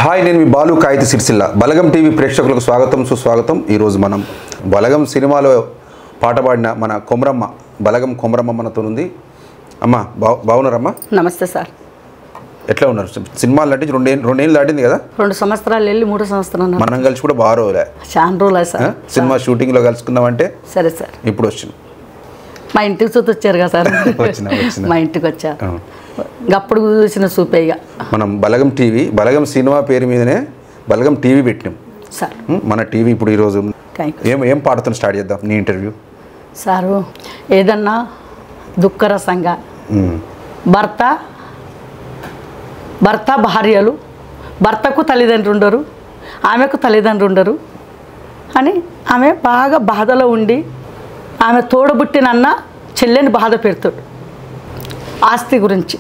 Hi, నేను మీ బాలు కాయితి సిరిసిల్ల. బలగం TV ప్రేక్షకులకు స్వాగతం, సుస్వాగతం. ఈరోజు మనం బలగం సినిమాలో పాట పాడిన మన కొమరమ్మ, బలగం కొమరమ్మ మనతో ఉంది. అమ్మ బాగున్నారమ్మా? నమస్తే సార్. ఎట్లా ఉన్నారు? సినిమాలు నటించి రెండేళ్ళు దాటింది కదా? 2 సంవత్సరాలు వెళ్ళి 3 సంవత్సరాలు మనం కలిసి కూడా బాగా రోజులే. చాలా రోజులే సార్. సినిమా షూటింగ్లో కలుసుకుందామంటే సరే సార్. ఇప్పుడు వచ్చింది. మా ఇంటికి చూసి వచ్చారు కదా సార్. మా ఇంటికి వచ్చారు. అప్పుడు చూసిన చూపే. ఇక మనం బలగం టీవీ, బలగం సినిమా పేరు మీదనే బలగం టీవీ పెట్టినాం సార్. మన టీవీ ఇప్పుడు ఈరోజు ఏం పాడుతున్నా స్టార్ట్ చేద్దాం నీ ఇంటర్వ్యూ. సారు, ఏదన్నా దుఃఖరసంగా భర్త భార్యలు, భర్తకు తల్లిదండ్రులు ఉండరు, ఆమెకు తల్లిదండ్రులు ఉండరు అని ఆమె బాగా బాధలో ఉండి ఆమె తోడబుట్టిన అన్న చెల్లెని బాధ పెడతాడు. ఆస్తి గురించి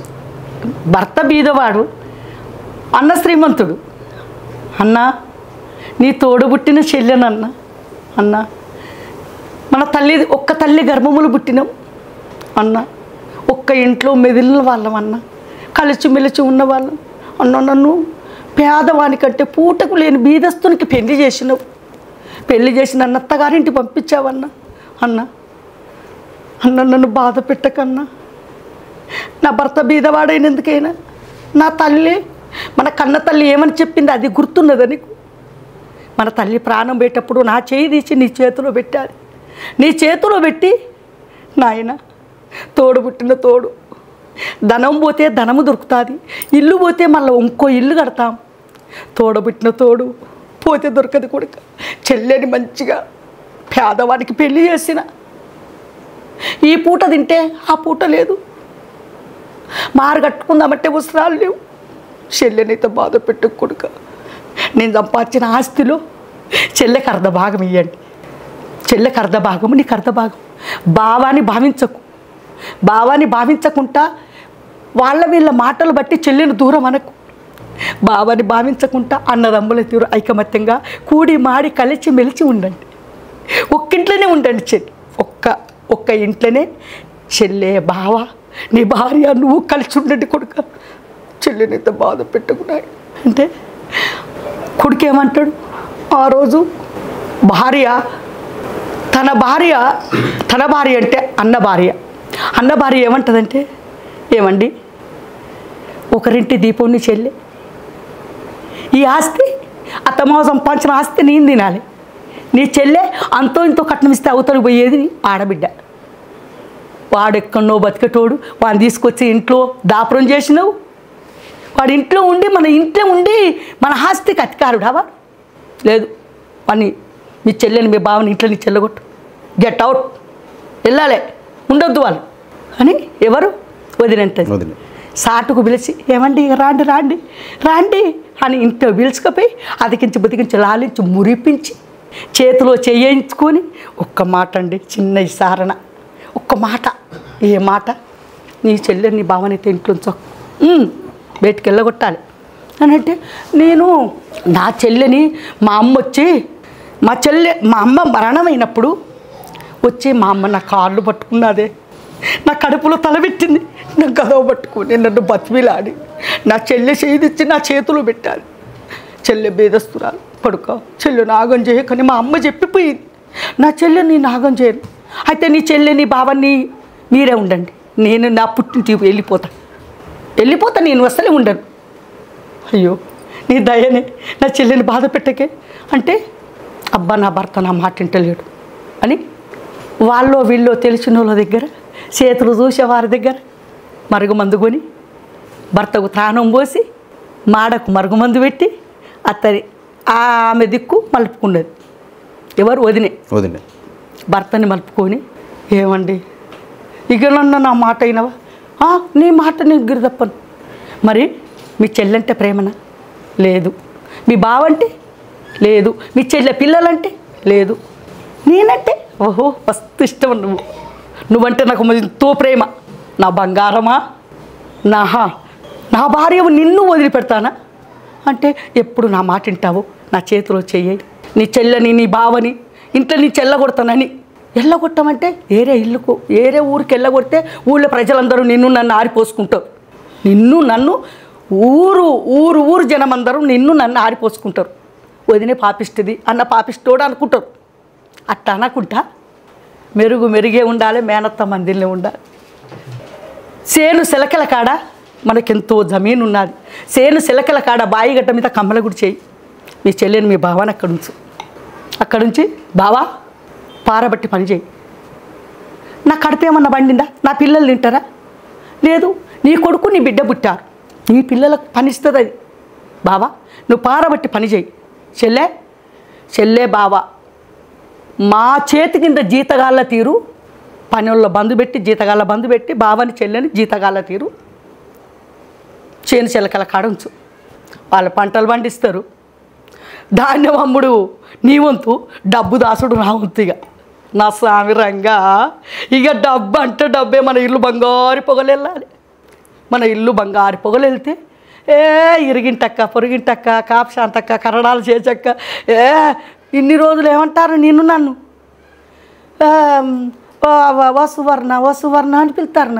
భర్త బీదవాడు, అన్న శ్రీమంతుడు. అన్న, నీ తోడబుట్టిన చెల్లెనన్న, అన్న మన తల్లి ఒక్క తల్లి గర్భములు పుట్టినాం అన్న, ఒక్క ఇంట్లో మెదిలిన వాళ్ళం అన్న, కలిసిమెలిసి ఉన్నవాళ్ళం అన్న. నన్ను పేదవానికంటే పూటకు లేని బీదస్తునికి పెళ్లి చేసినావు, పెళ్లి చేసిన అన్న అత్తగారింటి పంపించావన్న. అన్న అన్న నన్ను బాధ పెట్టకన్నా, నా భర్త బీదవాడైనందుకైనా నా తల్లి, మన కన్న తల్లి ఏమని చెప్పింది అది గుర్తున్నదా నీకు? మన తల్లి ప్రాణం పెట్టేటప్పుడు నా చేయి తీసి నీ చేతిలో పెట్టాలి. నీ చేతిలో పెట్టి, నాయన తోడు పుట్టిన తోడు, ధనం పోతే ధనము దొరుకుతుంది, ఇల్లు పోతే మళ్ళీ ఇంకో ఇల్లు కడతాం. తోడబుట్టిన తోడు పోతే దొరకదు కొడుక. చెల్లెని మంచిగా పేదవానికి పెళ్లి చేసిన, ఈ పూట తింటే ఆ పూట లేదు, మారు కట్టుకుందామంటే వస్త్రాలు లేవు. చెల్లెనైతే బాధ పెట్టు కొడుక. నేను సంపాదించిన ఆస్తిలో చెల్లెకి అర్ధ భాగం ఇవ్వండి. చెల్లెకి అర్ధ భాగం, నీకు అర్ధ భాగం. భావాన్ని భావించకు, భావాన్ని భావించకుండా వీళ్ళ మాటలు బట్టి చెల్లెని దూరం అనకు. భావాన్ని భావించకుండా అన్నదమ్ముల తీరు ఐకమత్యంగా కూడి మాడి కలిసి మెలిసి ఉండండి. ఒక్కింట్లోనే ఉండండి. ఒక్క ఇంట్లోనే చెల్లె, బావ, నీ భార్య, నువ్వు కలిసి ఉండండి కొడుక. చెల్లెనైతే బాధ పెట్టుకున్నాయి అంటే కొడుకు ఏమంటాడు? ఆ రోజు తన భార్య అంటే అన్న భార్య ఏమంటుందంటే, ఏమండి ఒకరింటి దీపం నీ చెల్లె, ఈ ఆస్తి అత్తమావ సంపాదించిన ఆస్తి నేను తినాలి, నీ చెల్లె అంతో ఇంతో కట్నం ఇస్తే అవతలకు పోయేది ఆడబిడ్డ. వాడెక్కడో బతికేటోడు, వాడిని తీసుకొచ్చి ఇంట్లో దాపురం చేసినావు. వాడు ఇంట్లో ఉండి మన ఆస్తికి అధికారుడా వాడు? లేదు, వాడిని మీ చెల్లెని, మీ బావని ఇంట్లో నీ చెల్లగొట్టు, గెట్ అవుట్, వెళ్ళాలి, ఉండొద్దు వాళ్ళు అని ఎవరు వదినంటది. సాటుకు పిలిచి, ఏమండి రాండి రాండి రాండి అని ఇంట్లో పిలుచుకపోయి అదికించి బతికించి లాలించి మురిపించి చేతిలో చేయించుకొని ఒక్క మాట అండి, చిన్న విచారణ, ఒక్క మాట. ఏ మాట? నీ చెల్లెని, నీ భావనైతే ఇంట్లో బయటికి వెళ్ళగొట్టాలి అని అంటే, నేను నా చెల్లెని మా అమ్మ మరణమైనప్పుడు వచ్చి మా అమ్మ నా కాళ్ళు పట్టుకున్నదే, నా కడుపులో తలబెట్టింది, నా గదవ పట్టుకుని నన్ను బతిమిలాడి నా చెల్లె చేయిచ్చి నా చేతిలో పెట్టాలి. చెల్లె బేదస్తురాలు పడుక, చెల్లె నాగం చేయకని మా అమ్మ చెప్పిపోయింది. నా చెల్లెని నాగం చేయను. అయితే నీ చెల్లె, నీ బావని మీరే ఉండండి, నేను నా పుట్టింటికి వెళ్ళిపోతా, నేను అసలే ఉండను. అయ్యో నీ దయనే, నా చెల్లెని బాధ పెట్టకే అంటే, అబ్బా నా భర్త నా మాట వింటలేడు అని వీళ్ళో తెలిసిన వాళ్ళ దగ్గర, చేతులు చూసే వారి దగ్గర మరుగుమందు కొని భర్తకు త్రాణం పోసి మాడకు మరుగుమందు పెట్టి ఆమె దిక్కు మలుపుకున్నది. ఎవరు? వదినే భర్తని మలుపుకొని, ఏమండి ఇక నన్ను నా మాట అయినవా? నీ మాట నేను గిరి తప్పను. మరి మీ చెల్లంటే ప్రేమనా? లేదు. మీ బావంటే? లేదు. మీ చెల్లె పిల్లలంటే? లేదు. నేనంటే ఓహో మస్తు ఇష్టం. నువ్వంటే నాకు ఎంతో ప్రేమ. నా బంగారమా, నా భార్యవు నిన్ను వదిలిపెడతానా అంటే, ఎప్పుడు నా మాట వింటావు? నా చేతిలో చెయ్యి. నీ చెల్లని, నీ బావని ఇంట్లో నీ చెల్లగొడతానని. ఎల్లగొట్టమంటే ఏరే ఊరికి వెళ్ళగొడితే ఊళ్ళో ప్రజలందరూ నన్ను ఆరిపోసుకుంటారు. నన్ను ఊరు ఊరు ఊరు జనమందరూ నన్ను ఆరిపోసుకుంటారు. వదినే పాపిస్తుంది అన్న పాపిస్తోడు అనుకుంటారు. అట్లా అనకుంటా మెరుగే ఉండాలి, మేనత్త మందిలో ఉండాలి. సేను శిలకల కాడ మనకెంతో జమీన్ ఉన్నది. సేను శిలకల కాడ బాయిగడ్డ మీద కమ్మలగుడి చేయి. మీ చెల్లెని మీ బావాని అక్కడుంచి బావా పారబట్టి పని చేయి. నా కడుపేమన్నా పండిందా? నా పిల్లలు తింటారా? లేదు. నీ కొడుకు నీ బిడ్డ పుట్టారు, నీ పిల్లలకు పనిస్తుంది అది. బావా నువ్వు పారబట్టి పని చేయి. చెల్లే బావా మా చేతి కింద జీతగాళ్ళ తీరు, పనుల్లో బంధు పెట్టి జీతగాళ్ళ బంధు పెట్టి బావని చెల్లెని జీతగాళ్ళ తీరు చేను చిలకల కాడ ఉంచు. వాళ్ళు పంటలు పండిస్తారు, ధాన్యం అమ్ముడు నీ వంతు, డబ్బు దాసుడు నా వంతు. ఇక నా స్వామి రంగా ఇక డబ్బు అంటే డబ్బే. మన ఇల్లు బంగారు పొగలెళ్ళాలి. మన ఇల్లు బంగారు పొగలెళ్తే ఇరిగింటక్క పొరిగింటక్క కాపశాంతక్క కరడాలు చేచక్క ఇన్ని రోజులు ఏమంటారు నన్ను వసువర్ణ అని పిలుతారు.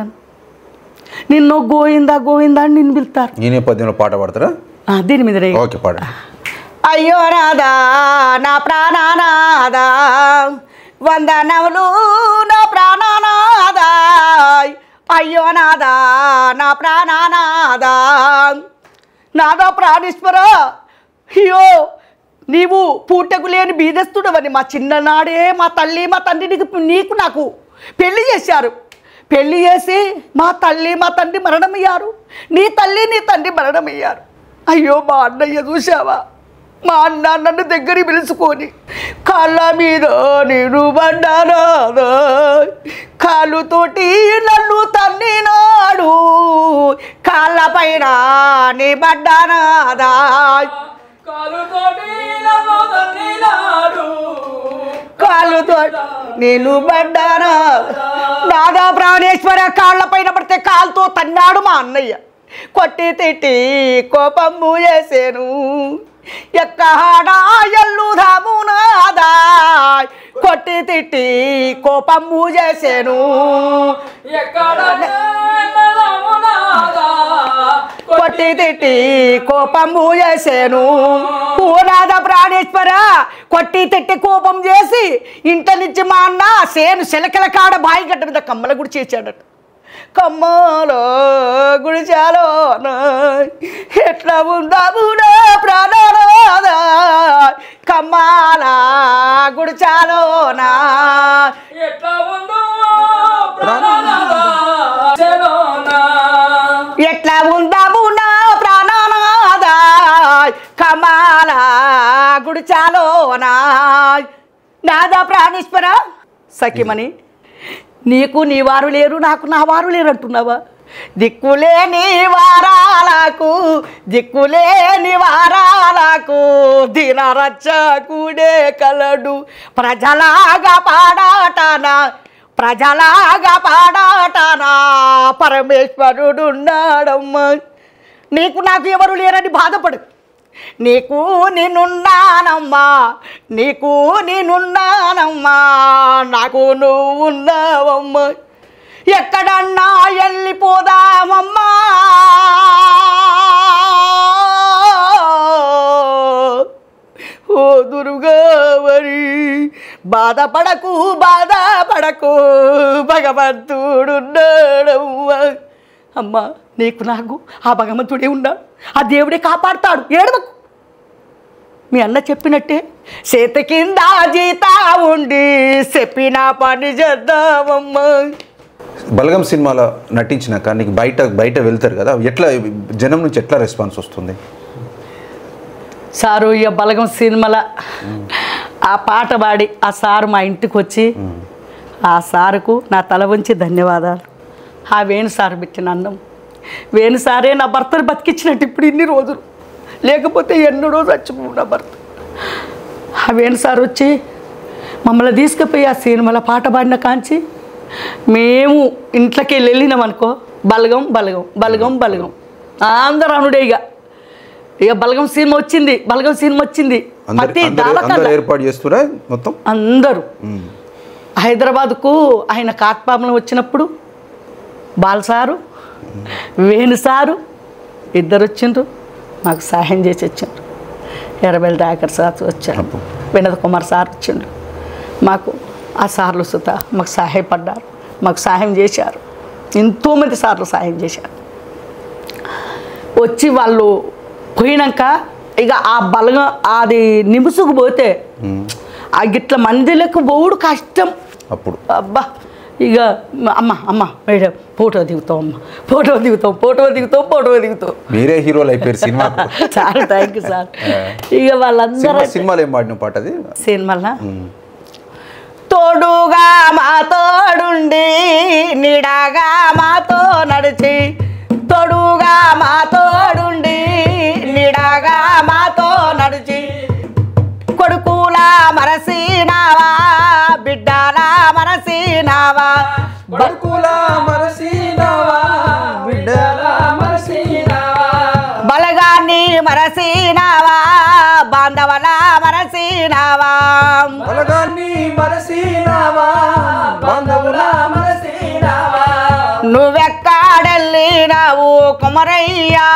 నిన్ను గోయిందా అని నిన్ను పిలుతారు. ఈ నేపథ్యంలో పాట పాడతారా? దీని మీద ఓకే పాడ. అయ్యో నాదా నా ప్రాణనాదా వందనములు నా ప్రాణనాదా, అయ్యో నాదా నా ప్రాణనాదా, నాదా ప్రాణేశ్వర. అయ్యో నీవు పూటకు లేని బీదస్తుడవని మా చిన్ననాడే మా తల్లి మా తండ్రి నీకు నాకు పెళ్లి చేశారు. పెళ్లి చేసి మా తల్లి మా తండ్రి మరణమయ్యారు. నీ తల్లి నీ తండ్రి మరణమయ్యారు. అయ్యో మా అన్నయ్య చూసావా, మా అన్న నన్ను దగ్గరికి పిలుచుకొని కాళ్ళ మీద నేను పడ్డానాదా, కాళ్ళతోటి నన్ను తన్నినాడు, కాళ్ళ పైన నీ పడ్డానాదా, కాళ్ళతో నేను పడ్డానా. నాదా ప్రాణేశ్వర కాళ్ళ పైన పడితే కాలుతో తన్నాడు మా అన్నయ్య. కొట్టి తిట్టి కోపము చేసేను, ఎక్కడా ఎల్లుదాము నాదా, కొట్టి తిట్టి కోపము చేసేను, కొట్టి తిట్టి కోపము చేసేను. పూనాద ప్రాణేశ్వర కొట్టి తిట్టి కోపం చేసి ఇంట నుంచి మా అన్న సేను శిలకల కాడ బాయిగడ్డ మీద కమ్మల గుడి చేశాడట. కమ్మలో గుడిచాలో ఎట్లా ఉందాము నా ప్రాణనాద, కమ్మాల గుడిచాలోనా ఎట్లా ఉందో ఎట్లా ఉందాము నా ప్రాణనాద, కమాల గుడిచాలోనా. నాదా ప్రాణేశ్వర సఖిమని నీకు నీ వారు లేరు, నాకు నా వారు లేరు అంటున్నావా? దిక్కులేని వారాలకు దిక్కులేని వారాలకు దినరచ్చకుడే కలడు, ప్రజలాగా పాడాటనా పరమేశ్వరుడున్నాడమ్మా. నీకు నాకు ఎవరు లేరని బాధపడు, నీకు నేనున్నానమ్మా, నీకు నేనున్నానమ్మా, నాకు నువ్వు ఉన్నావమ్మా. ఎక్కడన్నా వెళ్ళిపోదామమ్మా, ఓ దుర్గావరి బాధపడకు భగవంతుడున్నాడమ్మా. అమ్మా నీకు నాకు ఆ భగవంతుడే ఉన్నాడు, ఆ దేవుడే కాపాడుతాడు, ఏడవకు. మీ అన్న చెప్పినట్టే చేతి కింద జీతా ఉండి చెప్పిన పని చేద్దామమ్మా. బలగం సినిమాలో నటించినాక నీకు బయట వెళ్తారు కదా, ఎట్లా జనం నుంచి ఎట్లా రెస్పాన్స్ వస్తుంది? సారు ఇక బలగం సినిమాల ఆ పాట పాడి ఆ సారు మా ఇంటికి వచ్చి ఆ సారుకు నా తల వంచి ధన్యవాదాలు. ఆ వేణు సారు పెట్టిన అన్నం, వేణు సారే నా భర్తను బతికించినట్టు ఇప్పుడు ఇన్ని రోజులు, లేకపోతే ఎన్నడో చచ్చిపో నా భర్త. ఆ వేణు సార్ వచ్చి మమ్మల్ని తీసుకుపోయి ఆ సినిమాల పాట పాడిన కాంచి మేము ఇంట్లోకి వెళ్ళినామనుకో బలగం బలగం బలగం బలగం అందరూ అనుడే. ఇక బలగం సినిమా వచ్చింది, బలగం సినిమా వచ్చింది. ఏర్పాటు చేస్తురా మొత్తం అందరూ. హైదరాబాద్కు ఆయన కాట్పాములు వచ్చినప్పుడు బాలసారు, వేణు సారు, ఇద్దరు వచ్చిండ్రు మాకు సహాయం చేసి వచ్చిండ్రు. ఎర్రబెల్లి దయాకర్ సార్ వచ్చారు, వినోద్ కుమార్ సార్ వచ్చిండ్రు. మాకు ఆ సార్లు సుత మాకు సహాయపడ్డారు, మాకు సహాయం చేశారు. ఎంతోమంది సార్లు సహాయం చేశారు. వచ్చి వాళ్ళు పోయినాక ఇక ఆ బలగం అది నిముసుకు పోతే ఆ గిట్ల మందిలకు పోవుడు కష్టం. అప్పుడు అబ్బా ఇక అమ్మ మేడం ఫోటో దిగుతాం మీరే హీరోలు అయిపోయారు cinema. Sir thank you sir. ఇక వాళ్ళందరూ సినిమాలో ఏం పాడిన పాట అది? సినిమాలో తోడుగా మా తోడుండి నిడాగా మాతో నడిచి, తోడుగా మా తోడుండి నిడాగా మాతో నడిచి, కొడుకులా మరసినావా బిడ్డలా మరసినావా, బడుకులా మరసినావా బిడ్డలా మరసినావా, బలగాన్ని మరసినావా బాంధవలా మరసినావా, బలగాన్ని మరసినావా బాంధవులా మరసినావా, నువ్వెక్కడెళ్ళినావు కుమరయ్యా,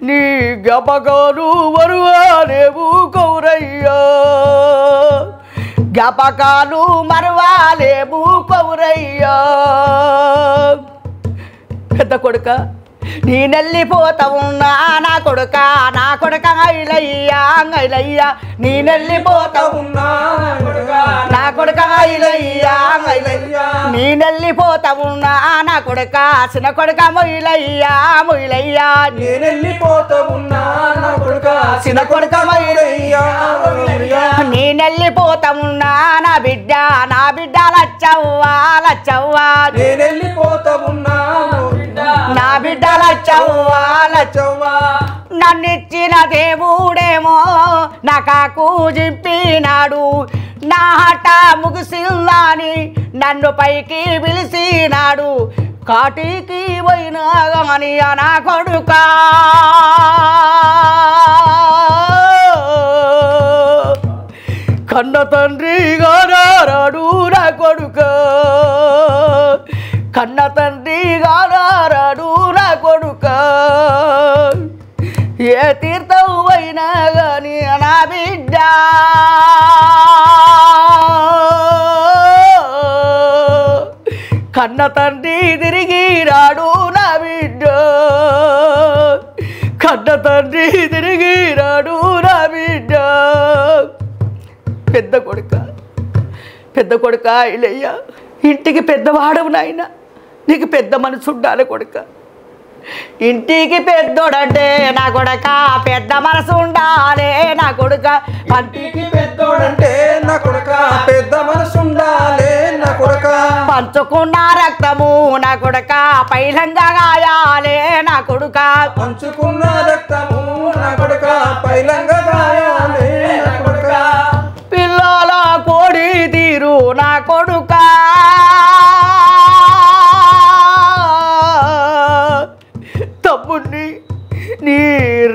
నీ జ్ఞాపకాలు మరువాలేవు కౌరయ్యా, జ్ఞాపకాలు మరువాలేవు కౌరయ్యా. పెద్ద కొడుక నేనెళ్ళిపోతావున్నా నా కొడుక ఐలయ్యా ఐలయ్యా, నేనెళ్ళిపోతావున్నా నా కొడుక ఐలయ్యా ఐలయ్యా, నేనెళ్ళిపోతావున్నా నా కొడుక చిన్న కొడుక మొయిలయ్యా మొయిలయ్యా, నేనెళ్ళిపోతావున్నా నా కొడుక చిన్న కొడుక మొయిలయ్యా, నేనెళ్ళిపోతావున్నా నా బిడ్డ లచ్చవ్వా లచ్చవ్వా, నేనెళ్ళిపోతావున్నా నా బిడ్డ లచ్చవ్వా లచ్చవ్వా, నన్నిచ్చిన దేవుడేమో నా కాకు జిప్పినాడు, నా హఠ ముగిసిందని నన్ను పైకి పిలిచినాడు, కాటికి పోయినా గాని నా కొడుకా కన్న తండ్రిగా రాడు నా కొడుక, కన్న తండ్రిగా రాడు నా కొడుక, ఏ తీర్థం అయినా కానీ నా బిడ్డ కన్న తండ్రి తిరిగి రాడు నా బిడ్డ, కన్న తండ్రి తిరిగి రాడు నా బిడ్డ. పెద్ద కొడుక ఇలయ్యా, ఇంటికి పెద్దవాడవు నాయన, నీకు పెద్ద మనసు ఉండాలి కొడుక, ఇంటికి పెద్దోడంటే నా కొడుక పెద్ద మనసు ఉండాలి నా కొడుక, పంటికి పెద్దోడంటే నా కొడుక పెద్ద మనసు ఉండాలి నా కొడుక, పంచుకున్న రక్తము నా కొడుక పైలంగా గాయాలే నా కొడుక, పంచుకున్న రక్తము నా కొడుక పైలంగా గాయాలే నా కొడుక, పిల్లల కోడి తీరు నా కొడుక తమ్ముణ్ణి నీ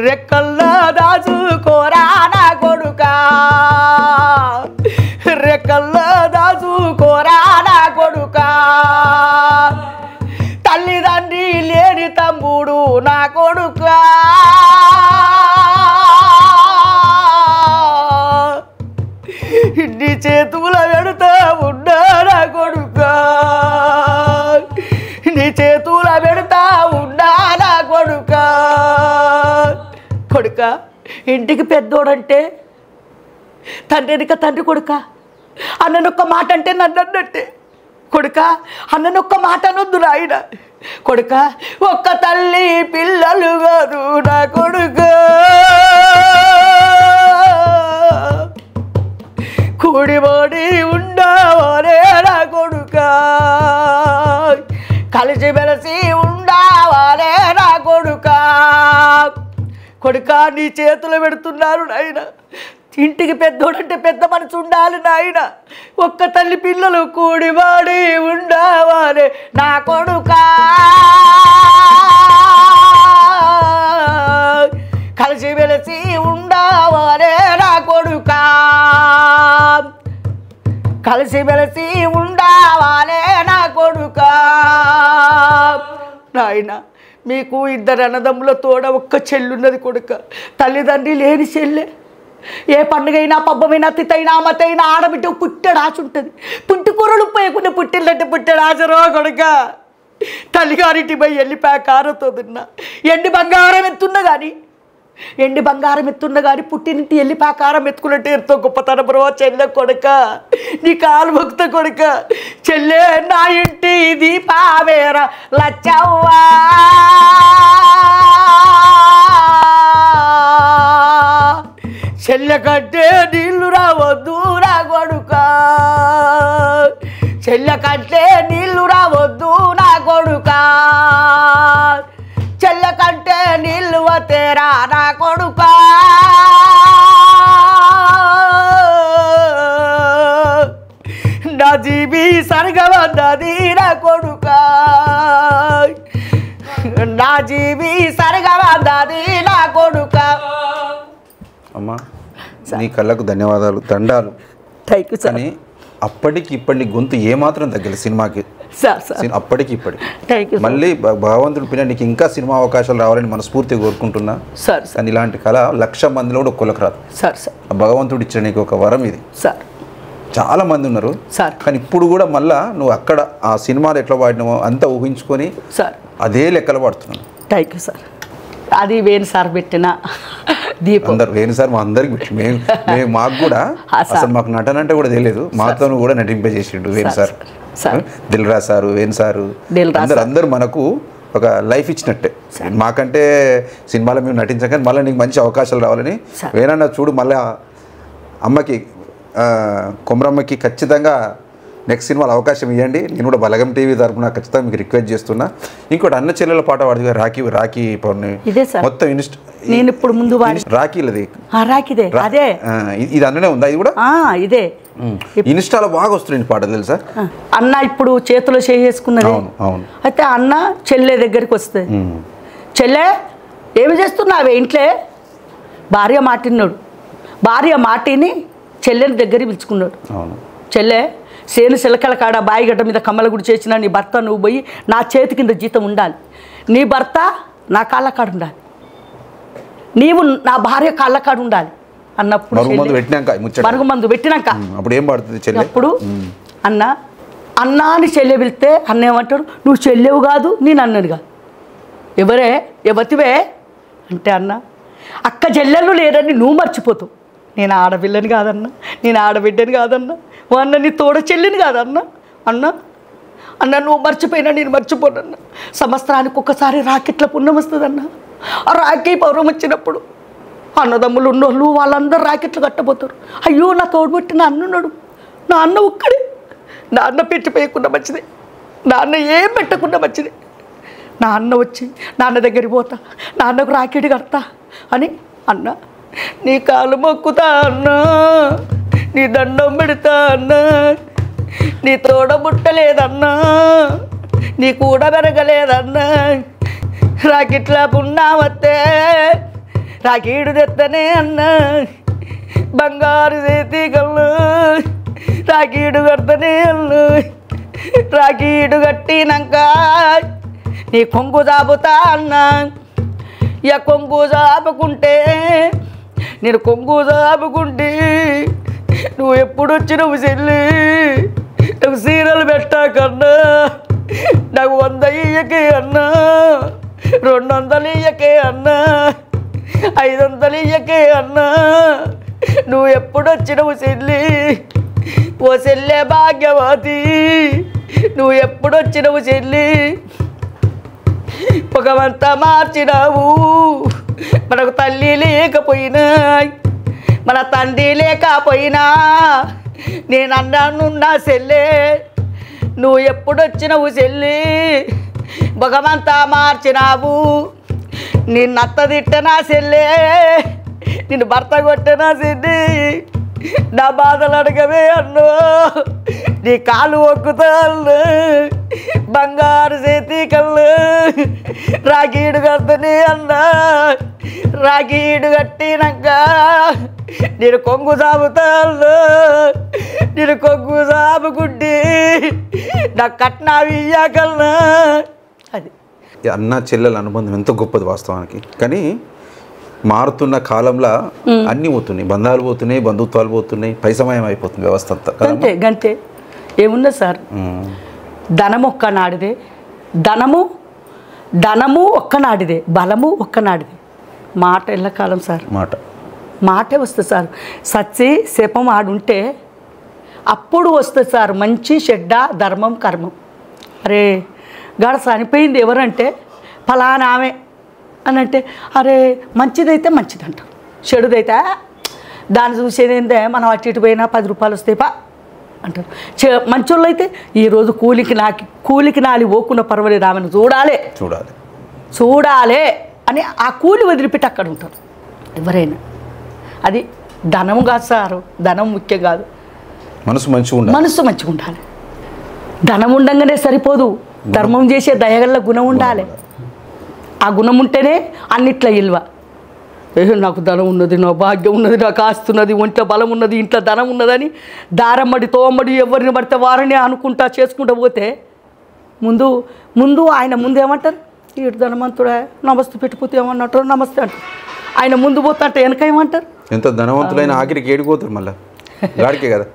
రెక్కల్లా దాచుకోరా నా కొడుక, రెక్కల్లా దాచుకోరా నా కొడుక, తల్లిదండ్రి లేని తమ్ముడు నా కొడుక, నీ చేతుల పెడతా ఉన్నా నా కొడుక, నీ చేతుల పెడతా ఉన్నా నా కొడుక. కొడుక ఇంటికి పెద్దోడంటే తండ్రినిక తండ్రి కొడుక, అన్ననొక్క మాట అంటే నన్ను అన్నట్టే కొడుక, అన్ననొక్క మాట అనొద్దు నాయన కొడుక, ఒక్క తల్లి పిల్లలు కాదు నా కొడుక, కూడిబడి ఉండవాలే నా కొడుక, కలిసిమెలిసి ఉండవాలే నా కొడుక. కొడుక నీ చేతులు పెడుతున్నారు నాయన, ఇంటికి పెద్దోడంటే పెద్ద మనసు ఉండాలి నాయన, ఒక్క తల్లి పిల్లలు కూడిబడి ఉండవాలే నా కొడుక, కలిసిమెలిసి ఉండవాలే నా కొడుక, కలిసిమెలిసి ఉండవాలే రావాలే నా కొడుకా. నాయన మీకు ఇద్దరు అన్నదమ్ముల తోడ ఒక్క చెల్లున్నది కొడుక, తల్లిదండ్రి లేని చెల్లె. ఏ పండుగైనా పబ్బమైనా తితైనా మతైనా ఆడబిడ్డ పుట్టాడు ఆశ ఉంటుంది. పుట్టుకూరలు పోయకుండా పుట్టిల్లంటే పుట్టాడు ఆశరో కొడుక. తల్లిగారింటి పోయి వెళ్ళిపోయా కారుతో తిన్నా. ఎండి బంగారం ఎత్తున్నా కానీ పుట్టినింటి వెళ్ళిపోయా కారం ఎత్తుకున్నట్టు ఎంతో గొప్పతనం బ్రో చెల్లె కొడుక. నీ కాలు భక్త కొడుక. చెల్లె నా ఇంటి దీపావేర లచ్చవ్వా, చెల్లె కంటే నీళ్లు రావద్దు నా కొడుక, చెల్లె కంటే నీళ్లు రావద్దు నా కొడుక, చెల్లె కంటే నీళ్ళు వతేరా నా కొడుక. నా జీవి సరిగవన్నది నా కొడుక, నా జీవి సరిగవన్నది నా కొడుక. అమ్మా నీ కళ్ళకు ధన్యవాదాలు, దండాలు. Thank you sir. కానీ అప్పటికి ఇప్పటి గొంతు ఏమాత్రం తగ్గలేదు సినిమాకి. సార్ అప్పటికి ఇప్పటికి థ్యాంక్ యూ. మళ్ళీ భగవంతుడి పిల్ల నీకు ఇంకా సినిమా అవకాశాలు రావాలని మనస్ఫూర్తిగా కోరుకుంటున్నా సార్. కానీ ఇలాంటి కళ 1,00,000 మందిలో కూడా ఒక్కొక్కరికి రాదు సార్. ఆ భగవంతుడు ఇచ్చిన నీకు ఒక వరం ఇది. సార్ చాలా మంది ఉన్నారు సార్. కానీ ఇప్పుడు కూడా మళ్ళా నువ్వు అక్కడ ఆ సినిమాలు ఎట్లా పాడినావో అంతా ఊహించుకొని సార్ అదే లెక్కలు పాడుతున్నాను. Thank you sir. అది వేణు సార్ పెట్టిన దీపం. అందరు వేణు సార్ మా అందరికి మేము మాకు కూడా అసలు మాకు నటన అంటే కూడా తెలియదు, మాతో కూడా నటింపజేసిండు వేణు సార్. దిల్రా సారు, వేణు సారు, అందరు మనకు ఒక లైఫ్ ఇచ్చినట్టే. మాకంటే సినిమాలో మేము నటించాం మళ్ళీ నీకు మంచి అవకాశాలు రావాలని వేణన్న చూడు. మళ్ళీ అమ్మకి కొమరమ్మకి ఖచ్చితంగా నెక్స్ట్ సినిమాలో అవకాశం ఇవ్వండి. నేను కూడా బలగం టీవీ తరపున ఖచ్చితంగా మీకు రిక్వెస్ట్ చేస్తున్నా. ఇంకోటి అన్న చెల్లెల పాట పాడుతుంది రాఖీ పౌర్ణమి మొత్తం నేను ఇప్పుడు ముందు రాఖీలది రాఖీదే అదే ఇది అన్ననే ఉందా? ఇది కూడా ఇదే ఇన్స్టాలో బాగా వస్తుంది పాట తెలుసా. అన్న ఇప్పుడు చేతిలో చేసుకున్నది. అవును. అయితే అన్న చెల్లె దగ్గరికి వస్తుంది. చెల్లె ఏమి చేస్తున్నావే ఇంట్లో? భార్య మాటిన్నాడు. భార్య మాటిని చెల్లెని దగ్గరికి పిలుచుకున్నాడు. చెల్లె సేను చిలకల కాడ బాయిగడ్డ మీద కమ్మలగుడి చేసిన నీ భర్త నువ్వు పోయి నా చేతి కింద జీతం ఉండాలి. నీ భర్త నా కాళ్ళ కాడ ఉండాలి, నీవు నా భార్య కాళ్ళ కాడ ఉండాలి అన్నప్పుడు మరుగుమందు పెట్టినాక అప్పుడు ఏం పడుతుంది? అప్పుడు అన్న అని చెల్లె పిలిస్తే అన్న ఏమంటాడు, నువ్వు చెల్లెవు కాదు నేను అన్నది కాదు, ఎవతివే అంటే అన్న అక్క చెల్లెళ్ళు లేరని నువ్వు మర్చిపోతావు. నేను ఆడపిల్లని కాదన్నా, నేను ఆడబిడ్డని కాదన్నా, అన్న నీ తోడ చెల్లిని కాదన్నా. అన్న నువ్వు మర్చిపోయినా నేను మర్చిపోనన్నా. సంవత్సరానికి ఒక్కసారి రాకెట్ల పుణ్యం వస్తుందన్నా. ఆ రాఖీ పౌర్ణమి వచ్చినప్పుడు అన్నదమ్ములు ఉన్నోళ్ళు వాళ్ళందరూ రాకెట్లు కట్టబోతారు. అయ్యో నా తోడుబట్టి నా అన్నున్నాడు, నా అన్న ఒక్కడే. నా అన్న పెట్టిపోయకుండా మంచిది, నా అన్న ఏం పెట్టకుండా మంచిది. నా అన్న వచ్చి నాన్న దగ్గరికి పోతా, నాన్నకు రాకెట్ కడతా అని అన్న నీ కాలు మొక్కుతా అన్నా, నీ దండం పెడతా అన్నా, నీ తోడ ముట్టలేదన్నా, నీ కూడా పెరగలేదన్నా. రాకెట్లా పున్నావత్తే రాకీడు తెత్తనే అన్నా, బంగారు చేతి కళ్ళు రాకీడు కడతనే అన్నా. రాకీడు కట్టినాక నీ కొంగు చాపుతా అన్నా. ఇక కొంగు చాపుకుంటే నేను కొంగు చాపుకుంటే నువ్వు ఎప్పుడు వచ్చినవు చెల్లి? నాకు సీరలు పెట్టాకన్నా, నాకు 100 ఇయ్యకే అన్నా, 200 ఇయ్యకే అన్నా, 500 ఇయ్యకే అన్నా. నువ్వు ఎప్పుడు వచ్చినవు చెల్లి? ఓ చెల్లె భాగ్యవతి, నువ్వు ఎప్పుడు వచ్చినవు చెల్లి? పొగమంతా మార్చినావు. మనకు తల్లి లేకపోయినా, మన తండ్రి లేకపోయినా నేను అన్నానున్నా చెల్లె, నువ్వు ఎప్పుడొచ్చినవు చెల్లి? పొగమంతా మార్చినావు. నిన్ను అత్త తిట్టనా చెల్లె, నిన్ను భర్త కొట్టనా చెల్లి? నా బాధలు అడగవే అన్నో, నీ కాలు ఒక్కుతా అన్ను, బంగారు చేతి కళ్ళు రాకీడు కడతనే అన్నా. రాగీడు కట్టినాక నేను కొంగు సాగుతాను, నేను కొంగు సాగుకుంటే నా కట్నావి ఇయ్యాకల్నా. అది అన్న చెల్లెల అనుబంధం ఎంతో గొప్పది వాస్తవానికి. కానీ మారుతున్న కాలంలో అన్నీ పోతున్నాయి, బంధాలు పోతున్నాయి, బంధుత్వాలు పోతున్నాయి, పైసమయం అయిపోతుంది వ్యవస్థ అంతా. అంతే గంతే ఏమున్నా సార్. ధనం ఒక్కనాడిదే, ధనము ఒక్కనాడిదే, బలము ఒక్కనాడిదే. మాట ఎల్లకాలం సార్. మాటే వస్తుంది సార్. సచ్చి శపం ఆడుంటే అప్పుడు వస్తుంది సార్ మంచి చెడ్డ ధర్మం కర్మం. అరే గాడ చనిపోయింది ఎవరంటే ఫలానా ఆమె అని అంటే అరే మంచిదైతే మంచిది అంటారు, చెడుదైతే దాన్ని చూసేది ఏంటే మనం అటు ఇటు పోయినా 10 రూపాయలు వస్తాయి పా అంటారు. మంచోళ్ళు అయితే ఈరోజు కూలికి నాలి పోకుండా పర్వాలేదు ఆమెను చూడాలి అని ఆ కూలి వదిలిపెట్టి అక్కడ ఉంటారు ఎవరైనా. అది ధనము కాదు సారు, ధనం ముఖ్యం కాదు, మనసు మంచిగా ఉండాలి. ధనం ఉండంగానే సరిపోదు, ధర్మం చేసే దయగల్ల గుణం ఉండాలి. ఆ గుణం ఉంటేనే అన్నిట్ల ఇల్వ. నాకు ధనం ఉన్నది, నా భాగ్యం ఉన్నది, నాకు ఆస్తున్నది, ఒంట్లో బలం ఉన్నది, ఇంట్లో ధనం ఉన్నదని దారమ్మడి తోమ్మడి ఎవరిని పడితే వారిని అనుకుంటా చేసుకుంటూ పోతే ముందు ఆయన ముందు ఏమంటారు, ఈడు ధనవంతుడా నమస్తే పెట్టిపోతే ఏమన్నట్టు నమస్తే అంటారు. ఆయన ముందు పోతా అంటే వెనక ఏమంటారు, ఎంత ధనవంతులైన ఆఖరికి ఏడిపోతారు మళ్ళీ గాడికే కదా.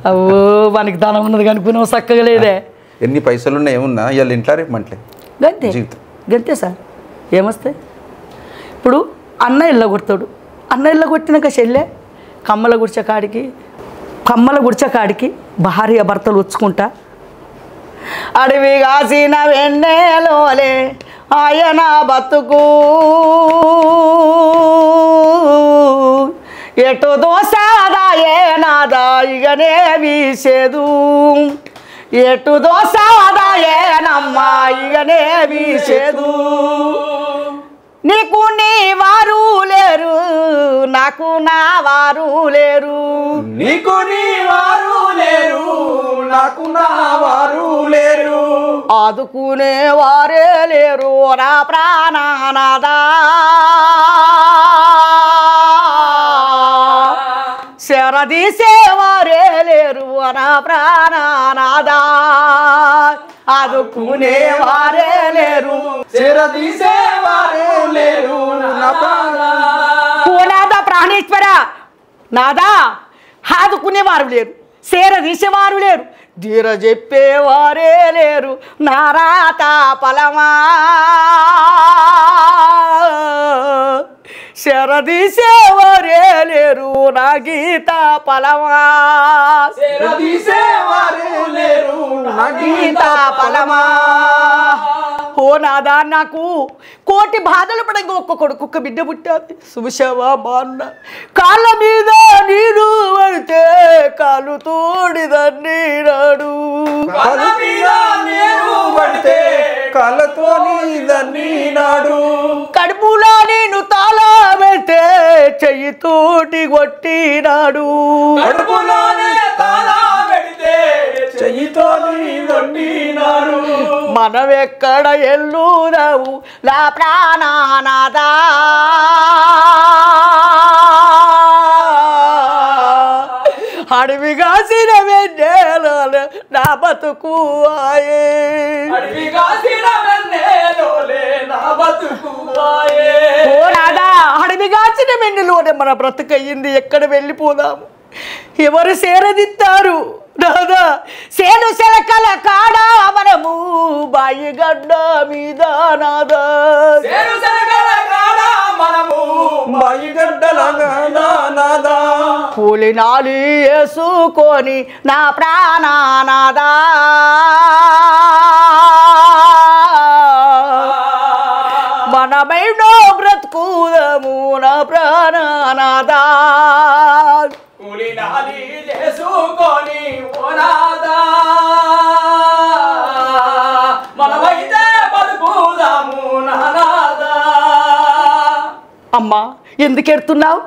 అవో మనకి ధనం ఉన్నది కనుక్కున్నావు చక్కగా లేదే, ఎన్ని పైసలు ఉన్నా ఏమున్నా ఇవాళ ఇంట్లో రేపు మంటలే గంతే సార్. ఏమొస్తాయి ఇప్పుడు అన్న ఇళ్ళ కొడతాడు, అన్న ఇళ్ళ కొట్టినాక చెల్లె కమ్మల గుడిచకాడికి భార్య భర్తలు వచ్చుకుంటా అడవి కాసిన వెన్నెలోలే ఆయన బతుకు ఎటు దోసాదాయే నాదా ఇగనే వీసేదు, ఎటు దోసాదాయే నమ్మా ఇగనే వీసేదు. నీకు నీ వారు లేరు, నాకు నా వారు లేరు, నీకు నీ వారు లేరు, నాకు నా వారు లేరు, ఆదుకునే వారే లేరు నా ప్రాణనాదా, శరదీసేవారే లేరు నా ప్రాణనాదా, ఆదుకునే వారే లేరు, శరదీసేవారే లేరు నా నాదా ప్రాణేశ్వర నాదా, ఆదుకునేవారు లేరు, శరదీసేవారు లేరు, ధీర చెప్పేవారే లేరు నా రాత ఫలమా, శరదీసేవారే లేరు నా గీత ఫలమా, శరదీసేవారే లేరు నా గీత ఫలమా. ఓ నాదా నాకు కోటి బాధలు పడంగా ఒక్క కొడుకు ఒక్క బిడ్డ పుట్టాది చూసావా మా అన్న కాళ్ళ మీద నీరు పడితే కాలు తోడిదన్నీ నాడు, కాళ్ళ మీద నీరు పడితే కాళ్ళతో నీదన్నీ నాడు, కడుపులో నేను తాళా పెడితే చెయ్యితోటి కొట్టినాడు, కడుపులోనే తాళా పెడితే చెయ్యితో నీదొట్టినాడు, మనమెక్కడ ఎల్లుదావు నా ప్రాణనాదా, అడవి కాసిన వెన్నెలోలే నా బతుకు ఆయే, అడవి కాసిన వెన్నెలోలే నా బతుకు ఆయే. ఓ నాదా అడవి కాసిన వెన్నెలోనే మన బ్రతుకయ్యింది, ఎక్కడ వెళ్ళిపోదాము, ఎవరు సేరదిస్తారు నాదా, సేను సెలకల కాడా మనము బాయిగడ్డ మీద నాదా, సేను సెలకల కాడా మనము బాయిగడ్డల నాదా, కూలి నాలి వేసుకొని నా ప్రాణనాదా, మనమైనో బ్రతుకుదము నా ప్రాణనాదా, కూలి నాలి చేసుకొని ఓనాదా, మనమైతే బతుకుదాము నానాదా. అమ్మా ఎందుకు ఎడుతున్నావు,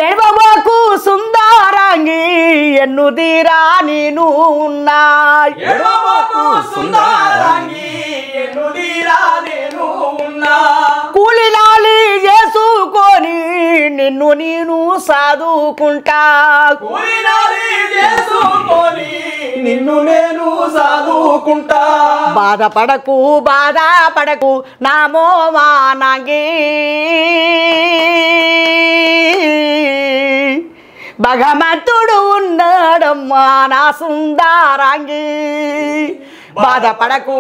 ఏడవబాకు సుందరాంగి ఎన్నుదీరా నేను ఉన్నా, ఏడవబాకు సుందరాంగి ఎన్నుదీరా నేను ఉన్నా, కూలి నాలి చేసుకొని నిన్ను నేను సాదుకుంటా నిన్ను నేను సాదుకుంటా బాధపడకు నామో మానంగి భగవంతుడు ఉన్నాడమ్మా నా సుందరాంగి బాధపడకు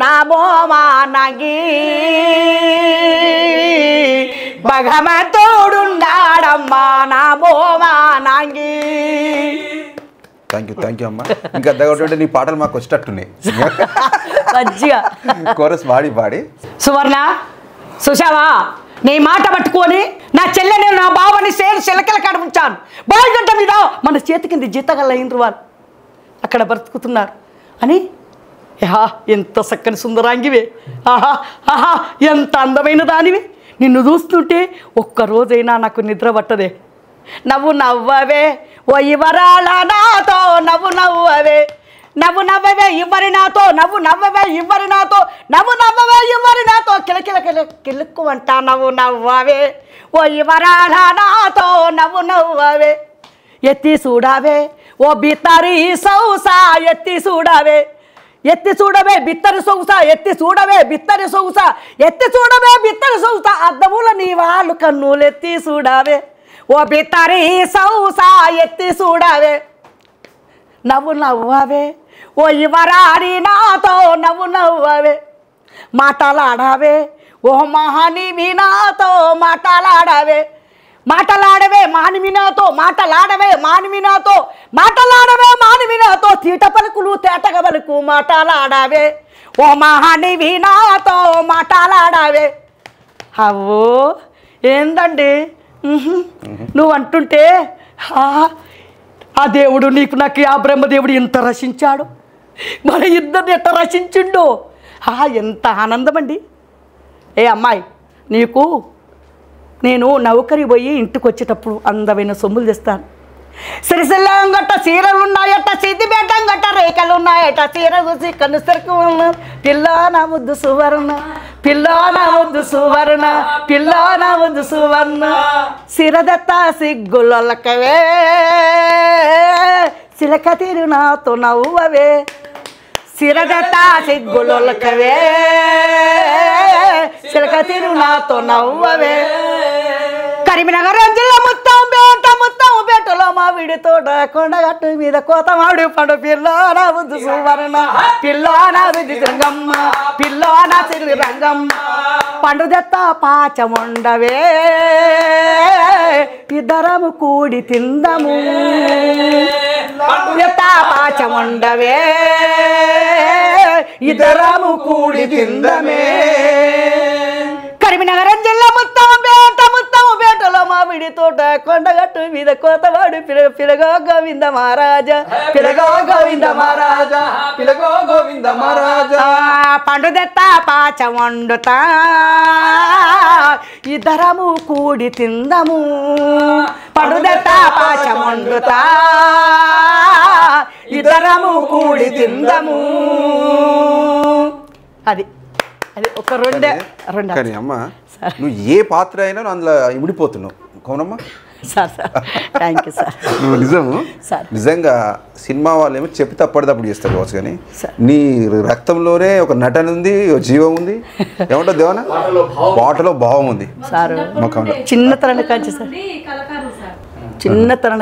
నామో మానంగి భగవంతుడు ఉన్నాడమ్మా నామో మానంగి. థ్యాంక్ యూ అమ్మా. ఇంకా దగ్గర నీ పాటలు మాకు వచ్చేటట్టున్నాయి మంచిగా కోరస్ పాడి. సువర్ణ సుషావా నీ మాట పట్టుకొని నా చెల్లెని నా బావని చిలకల కాడ ఉంచాను. బాయిగడ్డ మీద మన చేతి కింద జీతగల్ల అయిండ్రు వాళ్ళు అక్కడ బ్రతుకుతున్నారు అని. ఆహా ఎంత చక్కని సుందరాంగివే, ఆహా ఆహా ఎంత అందమైన దానివి. నిన్ను చూస్తుంటే ఒక్కరోజైనా నాకు నిద్ర పట్టదే. నవ్వవే ఓ ఇవరాల నాతో నవ్వవే ఇవ్వరి నాతో నవ్వవే ఇవ్వరి నాతో కిలుక్కు అంటా నవ్వవే ఓ ఇవరాల నాతో నవ్వవే ఎత్తి చూడవే ఓ బిత్తరి సౌసా ఎత్తి చూడవే బిత్తరి సొగుసా ఎత్తి చూడవే బిత్తరి సొగుసా అద్దముల నీ వాళ్ళు కన్నులు ఎత్తి చూడవే ఓ బిత్తరి సౌసా ఎత్తి చూడవే నవ్వవే ఓ ఇవరాని నాతో నవ్వవే మాటలాడవే ఓ మహానివి నాతో మాటలాడవే మానివి నాతో తీట పలుకులు తేటగ పలుకు మాటలాడవే ఓ మహానివి నాతో మాటలాడవే. అవ్వో ఏందండి నువ్వు అంటుంటే ఆ దేవుడు నాకు ఆ బ్రహ్మదేవుడు ఎంత రచించాడు, మన ఇద్దరిని ఎట్ట రచించిండు. ఎంత ఆనందం అండి. ఏ అమ్మాయి నీకు నేను నౌకరి పోయి ఇంటికి వచ్చేటప్పుడు అందమైన సొమ్ములు తెస్తాను. సిరిసిల్లం గట్ట చీరలు ఉన్నాయట, సిద్దిపేటం గట్ట రేఖలు ఉన్నాయట. చీర చూసి కన్ను సరుకు పిల్లో నా ముద్దు సువర్ణ సిరదత్త సిగ్గులొలకవే సిలక తీరు నాతో నవ్వవే సిరదత్త సిగ్గులొలకవే సిలక తీరు నాతో నవ్వవే. కరీంనగర్ జిల్లా ముత్తం బేటలో మామిడి తోట కొండగట్టు మీద కోత మామిడి పండు పిల్లో నా బుద్ధు సువర్ణ పిల్లో నా సిరి రంగమ్మ పండుదెత్త పాచముండవే ఇద్దరము కూడి తిందము పండుదెత్త పాచముండవే ఇద్దరము కూడి తిందమే. కరీంనగర్ జిల్లా ముత్తం బేటలో మామిడి తోట కొండగట్టు మీద కోతవాడు పిలగో గోవింద మహారాజా పండుదెత్త పాచ వండుతా ఇద్దరము కూడి తిందము పండుదెత్త పాచ వండుతా ఇద్దరము కూడి తిందము. అది ఒక రెండు కానీ అమ్మ నువ్వు ఏ పాత్ర అయినా అందులో ఇమిడిపోతున్నావు అవునమ్మా. Sir thank you sir. నువ్వు నిజంగా సినిమా వాళ్ళు ఏమో చెప్పి తప్పటిదప్పుడు చేస్తారు కావచ్చు, కానీ నీ రక్తంలోనే ఒక నటన ఉంది, ఒక జీవం ఉంది. ఏమంటావు దేవనా? పాటలో భావం ఉంది సార్. చిన్నతనం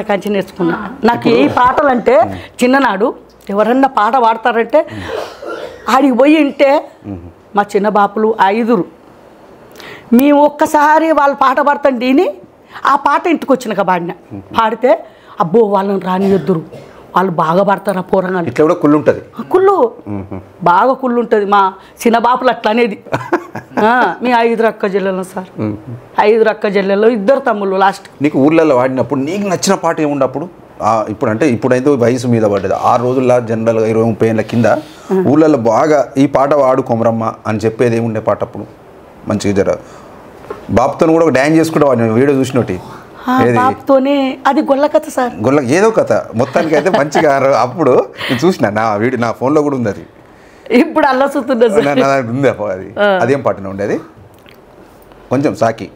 కాంచి నేర్చుకున్నా. నాకు ఏ పాటలు అంటే చిన్ననాడు ఎవరన్నా పాట పాడతారంటే ఆడికి పోయి ఉంటే మా చిన్న బాపులు 5 మేము ఒక్కసారి వాళ్ళు పాట పాడతాం దీని ఆ పాట ఇంటికి వచ్చినాక పాడితే అబ్బో వాళ్ళని రానియొద్దురు, వాళ్ళు బాగా పాడతారు. ఆ పూరంగాలు ఇట్లా కూడా కుళ్ళు ఉంటుంది, బాగా కుళ్ళు ఉంటుంది. మా చిన్న బాపులు అట్లా అనేది. మీ 5 అక్క చెల్లెలు సార్, 5 అక్క చెల్లెలు, 2 తమ్ముళ్ళు. లాస్ట్ నీకు ఊర్లలో వాడినప్పుడు నీకు నచ్చిన పాట ఏముండప్పుడు? ఇప్పుడు అంటే ఇప్పుడైతే వయసు మీద పడ్డది. 6 రోజుల్లో జనరల్గా 20-30 ఏళ్ళ కింద ఊళ్ళల్లో బాగా ఈ పాట వాడు కొమరమ్మ అని చెప్పేది ఏముండే పాట అప్పుడు? మంచిగా జర బాపుతో కూడా ఒక డ్యాన్స్ చేసుకుంటా వీడియో చూసినట్టు. అది గొల్ల కథ సార్, గొల్ల ఏదో కథ మొత్తానికి అయితే మంచిగా అప్పుడు నేను చూసిన నా వీడియో నా ఫోన్లో కూడా ఉంది. అది ఇప్పుడు అల్లసుతుంది ఉంది. అది అదేం పాటనే ఉండేది కొంచెం సాకి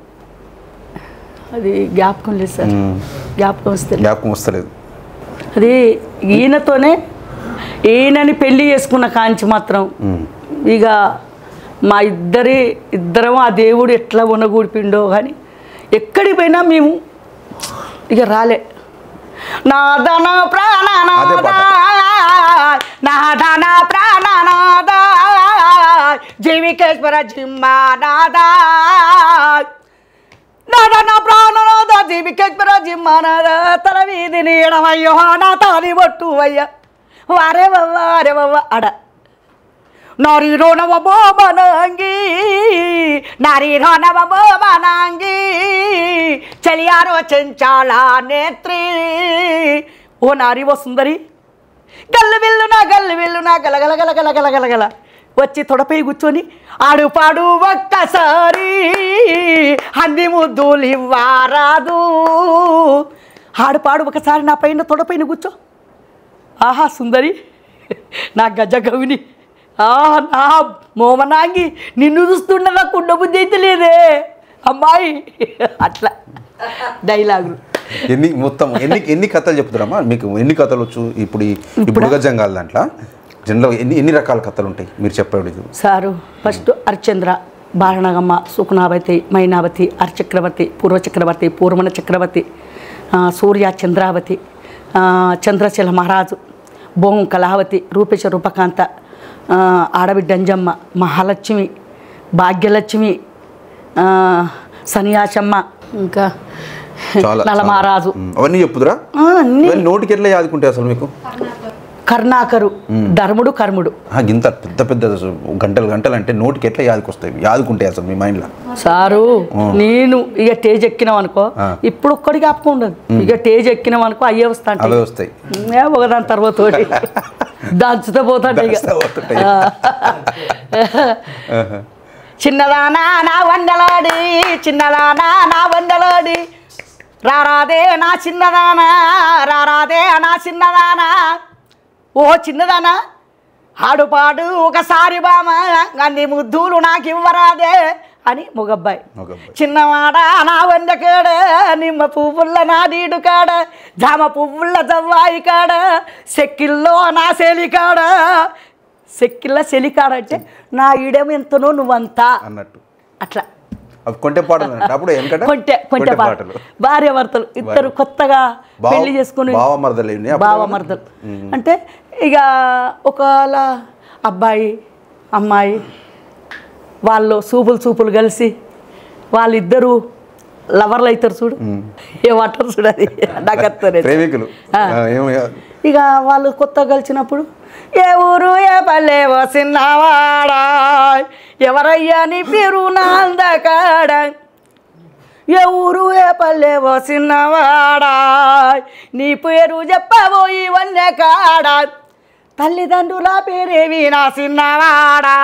అది జ్ఞాపకం లేదు సార్, జ్ఞాపకం వస్తలేదు. అది ఈయనతోనే, ఈయనని పెళ్లి చేసుకున్న కాంచి మాత్రం ఇక మా ఇద్దరం ఆ దేవుడు ఎట్లా ఉనగూడిపిండో కానీ ఎక్కడికి పోయినా మేము ఇక రాలే. నాదన ప్రాణనాదా, నాదన ప్రాణనాదా, జీవికేశ్వర జిమ్మానాదా, నాదన ప్రాణనాదా, జీవికేశ్వర జిమ్మానాదా, తల వీధి నీడమయ్యో నా తాని బొట్టు అయ్య వారే వవ్వ అడ నారీరోనవ బోమనాంగి, నారీరోనవ బోమనాంగి, చలియారో చెంచాల నేత్రి. ఓ నారీ ఓ సుందరి, గల్లు విల్లునా గలగల వచ్చి తొడపై కూర్చొని ఆడు పాడు ఒక్కసారి అన్ని ముద్దులు ఇవ్వారాదు. ఆడు పాడు ఒకసారి నా పైన తొడపైన కూర్చో. ఆహా సుందరి, నా గజ గవిని, నా మోమనాంగి, నిన్ను చూస్తుండ నాకు ఉండబుద్ధి అయితే లేదే అమ్మాయి. అట్లా డైలాగులు. ఎన్ని కథలు చెప్తారమ్మా మీకు? ఎన్ని కథలు వచ్చు ఇప్పుడు ఈ బుడగజంగాల దాంట్లో? జనరల్ ఎన్ని రకాల కథలు ఉంటాయి మీరు చెప్పేది సారు? ఫస్ట్ అర్చంద్ర, బారణగమ్మ, సుకునావతి, మైనావతి, అర్చక్రవర్తి, పూర్వచక్రవర్తి, పూర్వమణ చక్రవర్తి, సూర్య చంద్రావతి, చంద్రశీల మహారాజు, బోం కళావతి, రూపేశ రూపకాంత, ఆడబిడ్డ అంజమ్మ, మహాలక్ష్మి, భాగ్యలక్ష్మి, సన్యాసమ్మ, ఇంకా నలమహారాజు. అవన్నీ చెప్పుదురా? నోటికి ఎట్లా యాదుకుంటాయి అసలు మీకు? కర్ణాకరు, ధర్ముడు, కర్ముడు, ఇంత పెద్ద పెద్ద గంటలు అంటే నోటికి ఎట్లా యాదుకుంటాయి అసలు మీ మైండ్లో? సారు నేను ఇక టేజ్ ఎక్కినాం అనుకో, ఇప్పుడు ఒక్కడికి జ్ఞాపకం ఉండదు. ఇక టేజ్ ఎక్కినాం అనుకో అయ్యే వస్తాయి, ఒకదాని తర్వాత దంచుతో పోతాడు. ఇక చిన్నదానా నా వందలాడి, చిన్నదానా నా వందలాడి, రారాదే నా చిన్నదానా, రారాదే నా చిన్నదానా, ఓ చిన్నదానా ఆడుపాడు ఒకసారి బామ, అన్ని ముద్దులు నాకు ఇవ్వరాదే అని మొగబ్బాయి. చిన్నవాడ నా వందకాడ, నిమ్మ పువ్వుల నా నీడు కాడ, జామ పువ్వుల జవ్వాయి కాడ, సెక్కిల్లో నా సెలికాడ. సెలికాడ అంటే నా ఈడేం ఎంతనో నువ్వంతా అన్నట్టు. అట్లా కొంటె పాటలు, కొంటె పాటలు. భార్యాభర్తలు ఇద్దరు కొత్తగా పెళ్లి చేసుకుని బావమర్దలు అంటే ఇక ఒకవేళ అబ్బాయి అమ్మాయి వాళ్ళు చూపులు కలిసి వాళ్ళిద్దరూ లవర్లు అవుతారు చూడు, ఏమంటారు చూడు, అది నాకు ప్రేమికులు. ఇక వాళ్ళు కొత్తగా కలిసినప్పుడు ఏ ఊరు ఏ పల్లె ఓ చిన్నవాడా, ఎవరయ్యా నీ పేరు నాందకాడ, ఏ ఊరు ఏ పల్లె ఓ చిన్నవాడా, నీ పేరు చెప్పబోయి వన్నె కాడ, తల్లిదండ్రుల పేరేవి నా చిన్నవాడా,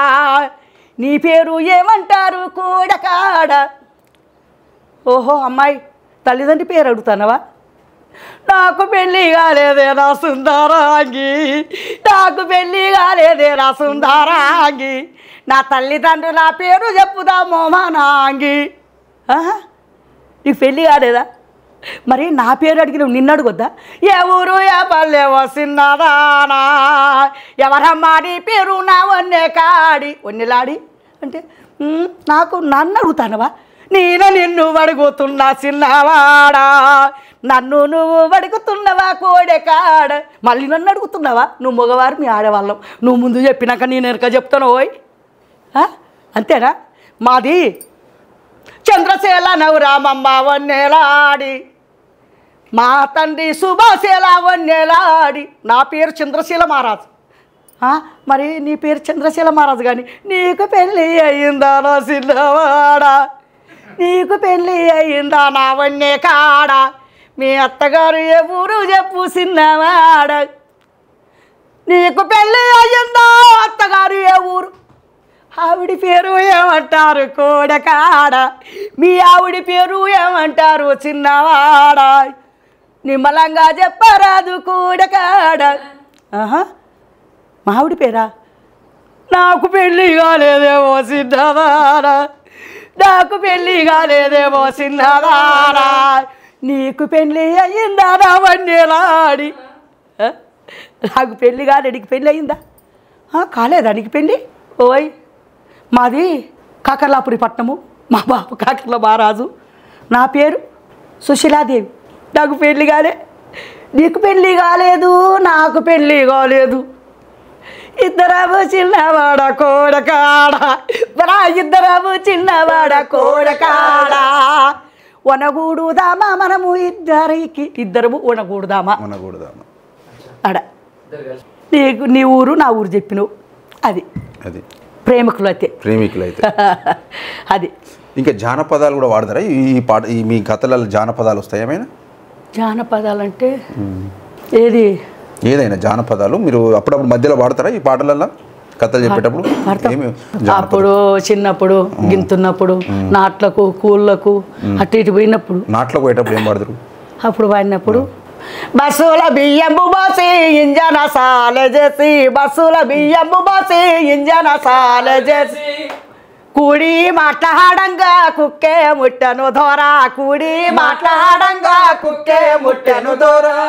నీ పేరు ఏమంటారు కూడకాడ. ఓహో అమ్మాయి తల్లిదండ్రి పేరు అడుగుతానవా? నాకు పెళ్ళి కాలేదే నా సుందరాంగి, నాకు పెళ్ళి కాలేదే నా సుందరాంగి, నా తల్లిదండ్రుల పేరు చెప్పుదా మోమనాంగి. నీకు పెళ్ళి కాలేదా? మరి నా పేరు అడిగిన నిన్ను అడుగొద్దా? ఏ ఊరు ఏ పల్లె వసిన్నదానా, ఎవరమ్మా నీ పేరు నా వన్నె కాడి, వన్నెలాడి అంటే నన్ను అడుగుతానవా? నిన్ను అడుగుతున్నా చిన్నవాడా, నన్ను నువ్వు అడుగుతున్నావా కోడే కాడ, మళ్ళీ నన్ను అడుగుతున్నావా? నువ్వు మగవారు మీ ఆడవాళ్ళం, నువ్వు ముందు చెప్పినాక నేను వెనక చెప్తాను. ఓయ్ అంతేనా? మాది చంద్రశీల నవరామమ్మ వన్నెలాడి, మా తండ్రి సుభాశీల వన్నెలాడి. నా పేరు చంద్రశీల మహారాజు. మరి నీ పేరు చంద్రశీల మహారాజు కానీ నీకు పెళ్ళి అయ్యిందా నా చిన్నవాడా, నీకు పెళ్ళి అయ్యిందా నా వన్నె కాడ, మీ అత్తగారు ఏ ఊరు చెప్పు చిన్నవాడ, నీకు పెళ్ళి అయ్యిందా అత్తగారు ఏ ఊరు, ఆవిడ పేరు ఏమంటారు కోడకాడ, మీ ఆవిడ పేరు ఏమంటారు చిన్నవాడ, నిమ్మలంగా చెప్పరాదు కోడకాడ. మా ఆవిడ పేరా? నాకు పెళ్ళి కాలేదేమో చిన్నవాడ, నాకు పెళ్ళి కాలేదేమో చిన్నదానా నీకు పెళ్ళి అయ్యిందా రావణ్యలాడి నాకు పెళ్ళి కాలే నీకు పెళ్ళి అయ్యిందా కాలేదా నీకు పెళ్ళి ఓయ్ మాది కాకర్లాపురి పట్నము మా బాబు కాకర్ల మహారాజు నా పేరు సుశీలాదేవి నాకు పెళ్ళి కాలే నీకు పెళ్ళి కాలేదు నాకు పెళ్ళి కాలేదు ఇద్దరము చిన్నవాడ కోడకాడ ఇద్దరము చిన్నవాడ కోడకాడ వనగూడుదామా మనము ఇద్దరము వనగూడుదామా ఆడ నీకు నీ ఊరు నా ఊరు చెప్పినవు అది అది ప్రేమికులైతే అది ఇంకా జానపదాలు కూడా వాడతారా ఈ పాట ఈ మీ కథలలో జానపదాలు వస్తాయి ఏమైనా జానపదాలు అంటే ఏది ఏదైనా జానపదాలు మీరు అప్పుడప్పుడు మధ్యలో వాడతారా ఈ పాటలలో కథలు చెప్పేటప్పుడు అప్పుడు చిన్నప్పుడు గింతున్నప్పుడు నాట్లకు కూళ్ళకు అటు ఇటు పోయినప్పుడు నాట్లకు పోయేటప్పుడు ఏం వాడతారు అప్పుడు వాడినప్పుడు బస్సుల బియ్యము బాసి ఇంజన సాల చేసి బస్సుల బియ్యము బాసి ఇంజన సాల చేసి కూడి మాట్లాడంగా కుక్కే ముట్టను దోరా కూడి మాట్లాడంగా కుక్కే ముట్టను దోరా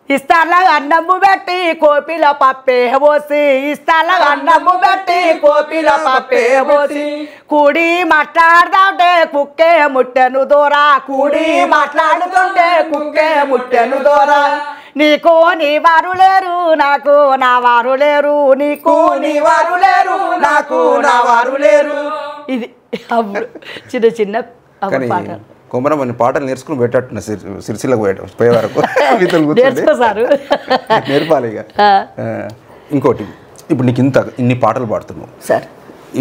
ఇస్తాల అన్నము పెట్టి కోపిల పప్పే పోసి ఇస్తాల అన్నము పెట్టి కోపిల పప్పే పోసి కూడి మాట్లాడదాంటే కుక్కే ముట్టెను దూరా కూడి మాట్లాడుతుంటే కుక్కే ముట్టెను దూరా నీకు నీ వారు లేరు నాకు నా వారు లేరు నీకు నీ వారు లేరు నాకు నా వారు లేరు ఇది అప్పుడు చిన్న చిన్న పాటలు కొమరమని పాటలు నేర్చుకుని పెట్టట్టున్న సిరిసిల్లకు పోయే వరకు నేర్పాలి ఇక ఇంకోటి ఇప్పుడు నీకు ఇన్ని పాటలు పాడుతున్నావు సార్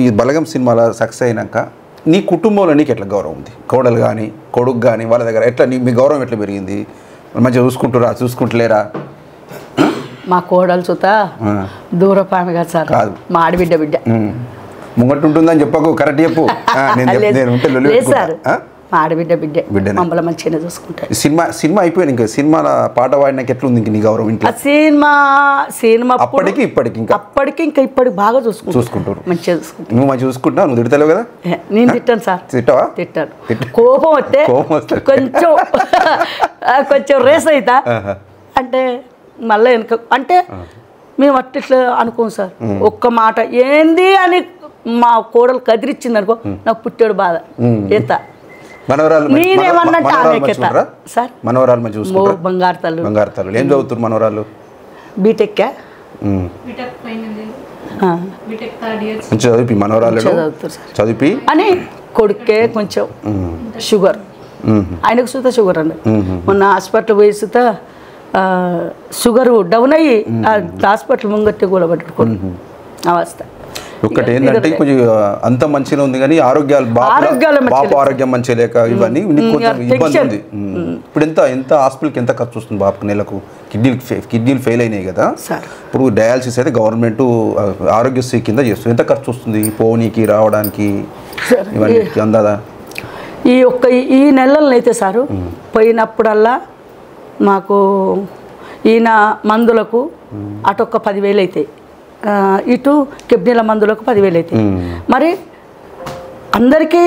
ఈ బలగం సినిమాలో సక్సెస్ అయినాక నీ కుటుంబంలో నీకు ఎట్లా గౌరవం ఉంది కోడలు కానీ కొడుకు కానీ వాళ్ళ దగ్గర ఎట్లా మీ గౌరవం ఎట్లా పెరిగింది మంచిగా చూసుకుంటలేరా మా కోడలు చూత దూరపామి కదా సార్ కాదు మా ఆడబిడ్డ ముంగట్టు ఉంటుందని చెప్పకు కరెక్ట్ చెప్పు ఆడబిడ్డ మమ్మల్ని మంచిగానే చూసుకుంటారు సినిమా అయిపోయింది ఇంకా సినిమాల పాట పాడినాక ఎట్లుంది ఇంక నీ గౌరవం ఇంట్లో సినిమా అప్పటికి ఇప్పటికి బాగా చూసుకుంటారు మంచిగా చూసుకుంటారు నువ్వు మంచిగా చూసుకుంటున్నావు నువ్వు తిడతలేవు కదా నేను తిట్టాను సార్ తిట్టాను కోపం వస్తే కొంచెం రేస్ అవుతా అంటే మళ్ళీ వెనక అంటే మేము అట్లా అనుకోం సార్ ఒక్క మాట ఏంది అని మా కోడలు కదిరిచ్చింది అనుకో నాకు పుట్టాడు బాధ ఎంత మనవరాలు బంగారు తల్లు ఏం చదువుతారు మనవరాలు బీటెక్ చదివి మనవరాలు చదివి అని కొడుకే కొంచెం షుగర్ ఆయనకు సుత షుగర్ అండి మొన్న హాస్పిటల్ పోయి సుత షుగర్ డౌన్ అయ్యి హాస్పిటల్ ముంగట్టి కూడా పట్టుకోండి అవస్థ ఒకటి ఏంటంటే కొంచెం అంత మంచిగా ఉంది కానీ బాపు ఆరోగ్యం మంచిగా లేక ఇవన్నీ కొంచెం ఇబ్బంది ఉంది ఇప్పుడు ఎంత హాస్పిటల్కి ఎంత ఖర్చు వస్తుంది బాపుకి నెలకు కిడ్నీలు ఫెయిల్ అయినాయి కదా ఇప్పుడు డయాలసిస్ అయితే గవర్నమెంట్ ఆరోగ్యశ్రీ కింద చేస్తుంది ఎంత ఖర్చు వస్తుంది పోనీకి రావడానికి ఇవన్నీ అందాదా ఈ నెలల్లో అయితే సారు పోయినప్పుడల్లా మాకు ఈయన మందులకు అటొక్క 10,000 అవుతాయి ఇటు కిడ్నీల మందులకు 10,000 అవుతాయి మరి అందరికీ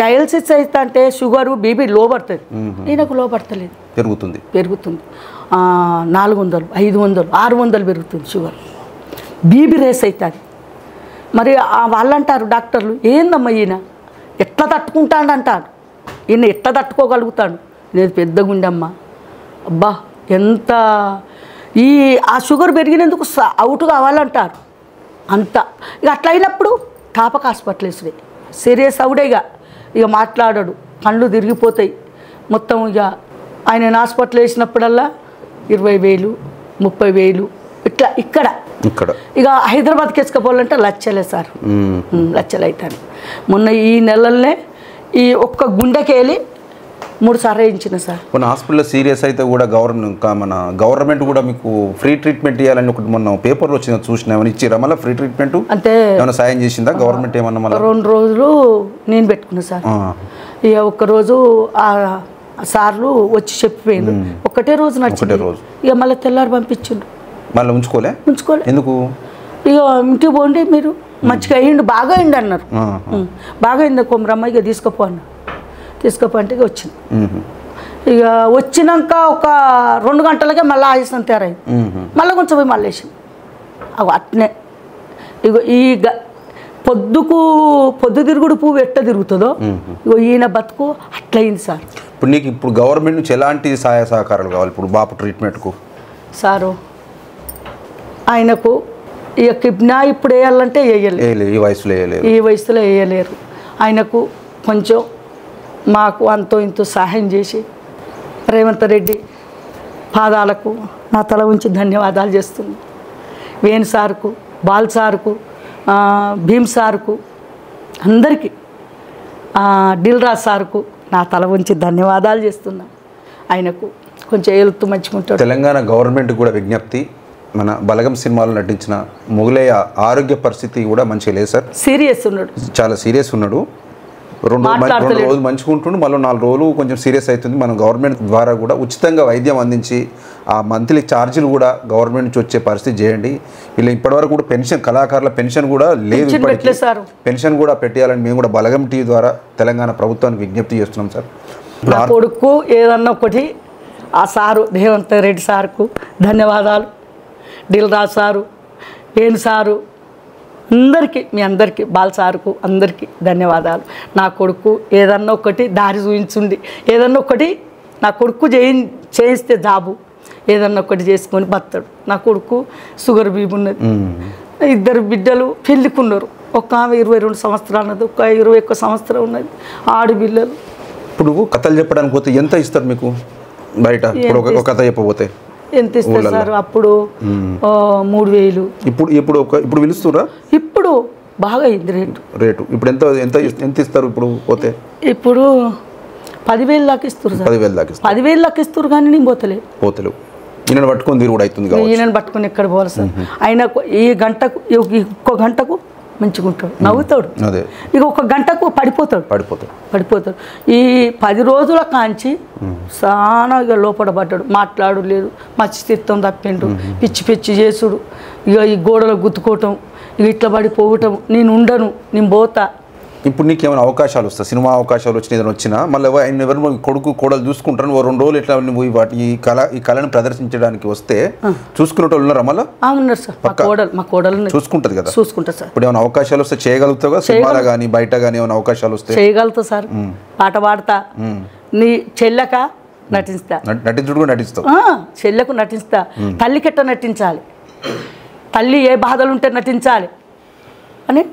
డయాలసిస్ అయితే అంటే షుగరు బీపీ లో పడుతుంది ఈయనకు లో పడతలేదు పెరుగుతుంది 400 500 600 పెరుగుతుంది షుగర్ బీపీ రేస్ అవుతుంది మరి వాళ్ళంటారు డాక్టర్లు ఏందమ్మా ఈయన ఎట్లా తట్టుకుంటాడంటాడు ఈయన ఎట్లా తట్టుకోగలుగుతాడు నేను పెద్ద గుండెమ్మ అబ్బా ఎంత ఆ షుగర్ పెరిగినందుకు అవుట్ కావాలంటారు అంత ఇక అట్లా అయినప్పుడు తాపక హాస్పిటల్ వేసుడే సీరియస్ అవుడే ఇక మాట్లాడాడు కళ్ళు తిరిగిపోతాయి మొత్తం ఇక ఆయన హాస్పిటల్ వేసినప్పుడల్లా 20,000 30,000 ఇట్లా ఇక్కడ ఇక హైదరాబాద్కి వేసుకపోవాలంటే లక్షలే సార్ లక్షలు అవుతాను మొన్న ఈ నెలలనే ఈ ఒక్క గుండెకి 3 సార్లు వేయించిన సార్ మన హాస్పిటల్లో సీరియస్ అయితే కూడా మన గవర్నమెంట్ కూడా మీకు ఫ్రీ ట్రీట్మెంట్ ఇవ్వాలని ఒకటి మొన్న పేపర్లో వచ్చిన చూసినా ఏమైనా ఇచ్చిరా మళ్ళీ ఫ్రీ ట్రీట్మెంట్ అంటే ఏమైనా సాయం చేసిందా గవర్నమెంట్ ఏమన్నా మళ్ళీ 2 రోజులు నేను పెట్టుకున్నా సార్ ఇక ఒక్కరోజు సార్లు వచ్చి చెప్పిపోయింది ఒకటే రోజు నచ్చింది ఇక మళ్ళీ తెల్లారి పంపించిండు మళ్ళీ ఉంచుకోలే ఎందుకు ఇక ఇంటికి పోండి మీరు మంచిగా అయ్యిండు, బాగా అయిండు అన్నారు. బాగా అయింది కొమరమ్మ, ఇక తీసుకుపో అన్న. తీసుకుపో అంటే ఇక వచ్చింది. ఇక వచ్చినాక ఒక 2 గంటలకే మళ్ళీ ఆయుసం తయారైంది. మళ్ళీ కొంచెం పోయి మళ్ళీ వేసింది. అవి అట్నే ఇగో ఈ పొద్దుతిరుగుడు పువ్వు ఎట్ట తిరుగుతుందో ఇగో ఈయన బతుకు అట్లయింది సార్. ఇప్పుడు నీకు ఇప్పుడు గవర్నమెంట్ నుంచి ఎలాంటి సహాయ సహకారాలు కావాలి ఇప్పుడు బాపు ట్రీట్మెంట్కు? సారు ఆయనకు ఇక కిడ్నా ఇప్పుడు వేయాలంటే వేయలేరు, ఈ వయసులో వేయలేరు. ఆయనకు కొంచెం మాకు అంతో ఇంతో సహాయం చేసి రేవంత్ రెడ్డి పాదాలకు నా తల ఉంచి ధన్యవాదాలు చేస్తున్నాను. వేణు సార్కు, బాల్ సార్కు, భీమ్ సార్కు, అందరికీ, దిల్రాజ్ సార్కు నా తల ఉంచి ధన్యవాదాలు చేస్తున్నా. ఆయనకు కొంచెం హెల్త్ మంచిగా. తెలంగాణ గవర్నమెంట్ కూడా విజ్ఞప్తి, మన బలగం సినిమాలో నటించిన మొగలయ్య ఆరోగ్య పరిస్థితి కూడా మంచిగా లేదు సార్. సీరియస్ ఉన్నాడు, చాలా సీరియస్ ఉన్నాడు. 2 రోజులు మంచిగా ఉంటుండు, మళ్ళీ 4 రోజులు కొంచెం సీరియస్ అవుతుంది. మనం గవర్నమెంట్ ద్వారా కూడా ఉచితంగా వైద్యం అందించి ఆ మంత్లీ ఛార్జీలు కూడా గవర్నమెంట్ నుంచి వచ్చే పరిస్థితి చేయండి. ఇలా ఇప్పటివరకు కూడా పెన్షన్, కళాకారుల పెన్షన్ కూడా లేదు, పెన్షన్ కూడా పెట్టాలని మేము కూడా బలగం టీవీ ద్వారా తెలంగాణ ప్రభుత్వానికి విజ్ఞప్తి చేస్తున్నాం సార్. నా కొడుకు ఏదన్నా ఒకటి ఆ సారు రేవంత్ రెడ్డి సార్కు ధన్యవాదాలు, దిల్రాజ్ సారు, వేణు సారు, అందరికీ, మీ అందరికీ, బాల్ సార్కు అందరికీ ధన్యవాదాలు. నా కొడుకు ఏదన్నా ఒకటి దారి చూపించుండి, ఏదన్నా ఒకటి నా కొడుకు చేయిస్తే జాబు ఏదన్నా ఒకటి చేసుకొని బతాడు. నా కొడుకు షుగర్ బీపీ ఉన్నది, 2 బిడ్డలు పెళ్ళికున్నారు. ఒక ఆమె 22 సంవత్సరాలు ఉన్నది, ఒక 21 సంవత్సరం ఉన్నది, ఆడపిల్లలు. ఇప్పుడు కథలు చెప్పడానికి పోతే ఎంత ఇస్తారు మీకు బయట? ఒక కథ చెప్పబోతే ఎంత ఇస్తారు సార్? అప్పుడు 3000. ఇప్పుడు పిలుస్తురా? ఇప్పుడు బాగా అయింది రేటు. ఇప్పుడు ఎంత ఇస్తారు ఇప్పుడు పోతే? ఇప్పుడు 10,000 దాకా ఇస్తారు సార్. 10,000 దాకా ఇస్తారు కానీ నేను పోతలేవు. ఈయనను పట్టుకొని తీరు కూడా అవుతుంది. ఈయనను పట్టుకొని ఎక్కడ పోవాలి సార్? ఆయన ఈ గంటకు, ఇంకో గంటకు మంచిగా ఉంటాడు, నవ్వుతాడు. ఇక 1 గంటకు పడిపోతాడు. ఈ 10 రోజుల కాంచి చాలా ఇక లోపల పడ్డాడు, మాట్లాడు లేదు, మత్స్యతీర్థం తప్పిండు, పిచ్చి చేసుడు, ఇక ఈ గోడలో గుద్దుకోవటం, ఇక ఇట్లా పడిపోవటం. నేను ఉండను, నేను పోతా. ఇప్పుడు నీకు ఏమైనా అవకాశాలు వస్తాయి, సినిమా అవకాశాలు వచ్చిన ఏదైనా వచ్చినా మళ్ళీ ఆయన ఎవరు కొడుకు కోడలు చూసుకుంటారు, 2 రోజులు ఎట్లా పోయి వాటి ఈ కళను ప్రదర్శించడానికి వస్తే చూసుకునే వాళ్ళు ఉన్నారా? మళ్ళీ ఉన్నారు సార్, మా కోడలు చూసుకుంటుంది కదా. చూసుకుంటా సార్. ఇప్పుడు ఏమైనా అవకాశాలు వస్తే చేయగలుగుతావు కదా, సినిమాలో కానీ బయట కానీ ఏమైనా అవకాశాలు వస్తే చేయగలుగుతా సార్. పాట పాడతా, నీ చెల్లెక నటిస్తా, నటించుడు కూడా నటిస్తావు, చెల్లెకు నటిస్తా. తల్లికెట్ట నటించాలి, తల్లి ఏ బాధలు ఉంటే నటించాలి అని,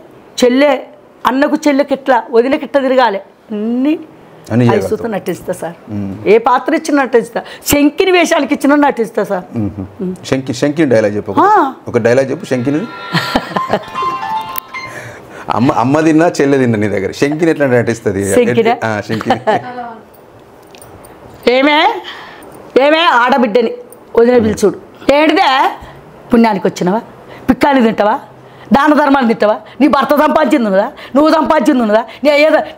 అన్నకు చెల్లెకెట్లా, వదినకెట్లా తిరగాలి, అన్నీ ఐసుతో నటిస్తా సార్. ఏ పాత్ర ఇచ్చినా నటిస్తా, శంకిని వేషానికి ఇచ్చినా నటిస్తా సార్. శంకిని డైలాగ్ చెప్పు, ఒక డైలాగ్ చెప్పు శంకిని. అమ్మ తిన్నా చెల్లె తిన్నా నీ దగ్గర, శంకిని ఎట్లా నటిస్తుంది? శంకిని ఏమే ఆడబిడ్డని వదిన పిలుచుడు, ఏడిదే పుణ్యానికి వచ్చినవా, పిక్కాని తింటావా, దాన ధర్మాన్ని తింటావా? నీ భర్త సంపాదించింది ఉన్నదా, నువ్వు సంపాదించింది ఉన్నదా,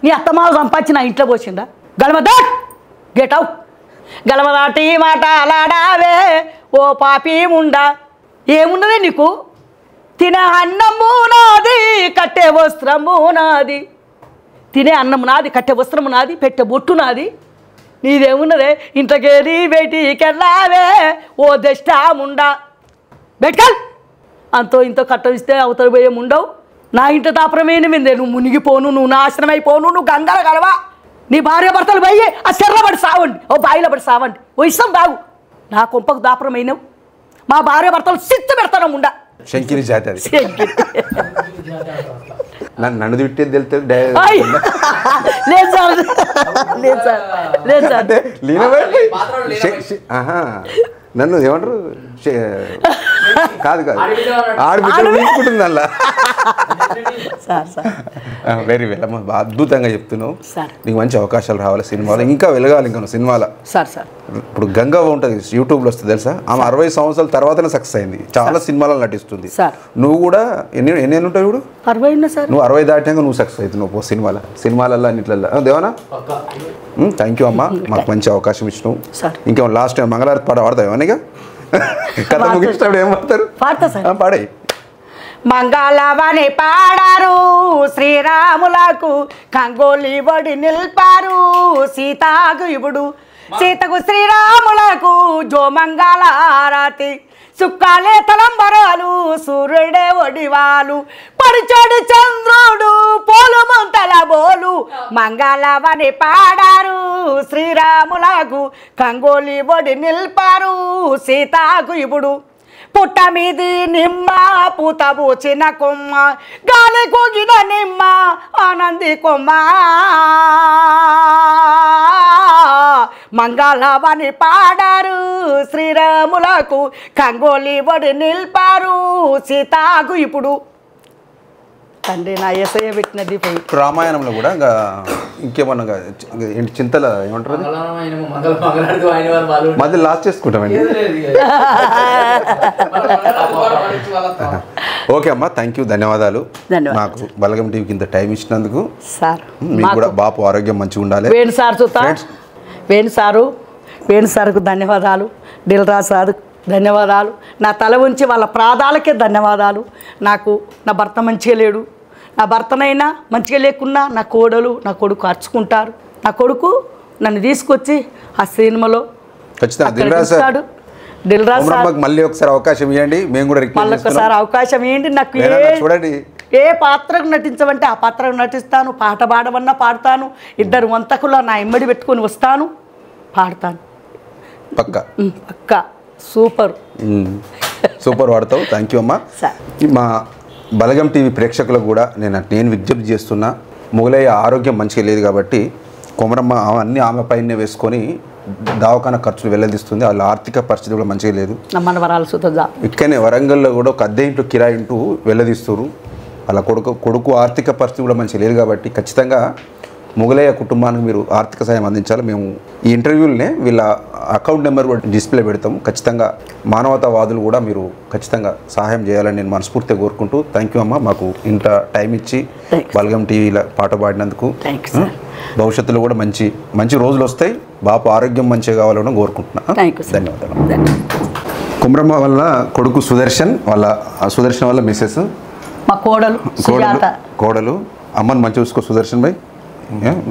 నీ అత్తమావ సంపాదించి నా ఇంట్లో పోసిందా? గలమదాట్, గెట్ అవుట్. గలమదాటి మాట అలాడావే ఓ పాపి ముండా. ఏమున్నదే నీకు? తినే అన్నము నాది, కట్టే వస్త్రము నాది. తినే అన్నము నాది, కట్టే వస్త్రము నాది, పెట్టే బొట్టు నాది. నీదేమున్నదే? ఇంట్లోకేది బయటికెళ్ళావే ఓ దష్టా ముండా. బెట్కల్. అంతో ఇంతో కట్టం ఇస్తే అవతల పోయే ఉండవు. నా ఇంట దాపరమైన మీదే నువ్వు మునిగిపోను, నువ్వు నాశనం అయిపోను, నువ్వు గంగల కలవా. నీ భార్య భర్తలు పోయి ఆ చెర్ల పడి సావండి, ఓ బాయిలో పడి సావండి, ఓ ఇష్టం బాగు. నా కొంపకు దాపరమైనవు, మా భార్య భర్తలు సిత్తు పెడతాను ఉండ. శంకిని జాతి అది. నన్ను తిట్టేది తెలుస్తుంది. నన్ను ఏమంటారు, కాదు ఆడబిడ్డ తీసుకుంటుంది అలా. వెరీ వెల్ అమ్మ, అద్భుతంగా చెప్తున్నావు. నీకు మంచి అవకాశాలు రావాలి సినిమాలో, ఇంకా వెలగాలి ఇంకా సినిమాలో. ఇప్పుడు గంగా ఉంటుంది, యూట్యూబ్లో వస్తుంది తెలుసా? ఆమె 60 సంవత్సరాల తర్వాతనే సక్సెస్ అయింది, చాలా సినిమాలలో నటిస్తుంది. నువ్వు కూడా ఎన్ని ఉంటావు ఇప్పుడు? 60. నువ్వు 60 దాటాక నువ్వు సక్సెస్ అవుతున్నావు సినిమాలలో అన్నిట్లలో. దేవనా, థ్యాంక్ యూ అమ్మా, మాకు మంచి అవకాశం ఇచ్చినావు. ఇంకేమో లాస్ట్ టైం మంగళారతి పాట పాడతావు ఏమనిగా? కథ ముగించినప్పుడు ఏం పాడతారు? పాడతా సార్. పాడాయి. మంగళవని పాడారు శ్రీరాములకు కంగోలి ఒడి నిల్పారు సీతాకు ఇప్పుడు సీతకు శ్రీరాములకు జోమంగళారతి సుక్కాలే తలంబరాలు సూర్యుడే ఒడివాలు పరిచడి చంద్రుడు పోలు ముంతల బోలు మంగళవని పాడారు శ్రీరాములకు కంగోలి ఒడి నిల్పారు సీతాకు ఇప్పుడు పుట్ట మీది నిమ్మ పూత పూచిన కొమ్మ గాలి కోగిన నిమ్మ ఆనంది కొమ్మ మంగళవని పాడారు శ్రీరాములకు కంగోలి ఒడి నిల్పారు సీతాకు ఇప్పుడు తండ్రి నా ఏసయ్య పెట్టినది పోయి రామాయణంలో కూడా ఇంకా ఇంకేమన్నా చింతల ఏమంటారు మధ్య లాస్ట్ చేసుకుంటామండి. ఓకే అమ్మా, థ్యాంక్ యూ, ధన్యవాదాలు. నాకు బలగం టీవీకి ఇంత టైం ఇచ్చినందుకు. సార్ మీకు కూడా బాపు ఆరోగ్యం మంచిగా ఉండాలి. వేణు సార్ వేణు సార్కు ధన్యవాదాలు, దిల్రాజ్ సార్ ధన్యవాదాలు, నా తల ఉంచి వాళ్ళ ప్రాదాలకే ధన్యవాదాలు. నాకు నా భర్త మంచిగా లేడు, నా భర్తనైనా మంచిగా లేకున్నా నా కోడలు నా కొడుకు అర్చుకుంటారు. నా కొడుకు నన్ను తీసుకొచ్చి ఆ సినిమాలో దిల్రాజ్ సార్ మళ్ళీ ఒకసారి అవకాశం ఇవ్వండి, మేము కూడా మళ్ళీ ఒకసారి అవకాశం ఇవ్వండి. నాకు చూడండి, ఏ పాత్రకు నటించమంటే ఆ పాత్రకు నటిస్తాను, పాట పాడమన్నా పాడతాను, ఇద్దరు వంతకుల నా ఇమ్మడి పెట్టుకొని వస్తాను, పాడతాను. పక్కా సూపర్ వాడతావు. థ్యాంక్ యూ అమ్మా. మా బలగం టీవీ ప్రేక్షకులకు కూడా నేను విజ్ఞప్తి చేస్తున్నా, మొగలయ్య ఆరోగ్యం మంచిగా లేదు కాబట్టి కొమరమ్మ అన్నీ ఆమె పైనే వేసుకొని దవాఖానా ఖర్చులు వెళ్ళదీస్తుంది. వాళ్ళ ఆర్థిక పరిస్థితి కూడా మంచిగా లేదు. ఇక్కడనే వరంగల్లో కూడా ఒక అద్దె ఇంట్లో కిరాయి ఇంటూ వెళ్ళదీస్తారు. వాళ్ళ కొడుకు ఆర్థిక పరిస్థితి కూడా మంచిగా లేదు కాబట్టి ఖచ్చితంగా మొగలయ్య కుటుంబానికి మీరు ఆర్థిక సాయం అందించాలి. మేము ఈ ఇంటర్వ్యూలనే వీళ్ళ అకౌంట్ నెంబర్ కూడా డిస్ప్లే పెడతాము. ఖచ్చితంగా మానవతావాదులు కూడా మీరు ఖచ్చితంగా సహాయం చేయాలని నేను మనస్ఫూర్తిగా కోరుకుంటూ, థ్యాంక్ యూ అమ్మ, మాకు ఇంత టైం ఇచ్చి బలగం టీవీలో పాట పాడినందుకు. భవిష్యత్తులో కూడా మంచి మంచి రోజులు వస్తాయి. బాపు ఆరోగ్యం మంచిగా కావాలని కోరుకుంటున్నా. ధన్యవాదాలు. కుమ్రమ్మ వల్ల కొడుకు సుదర్శన్ వల్ల మిస్సెస్ మా కోడలు అమ్మని మంచి చూసుకో సుదర్శన్ భాయ్.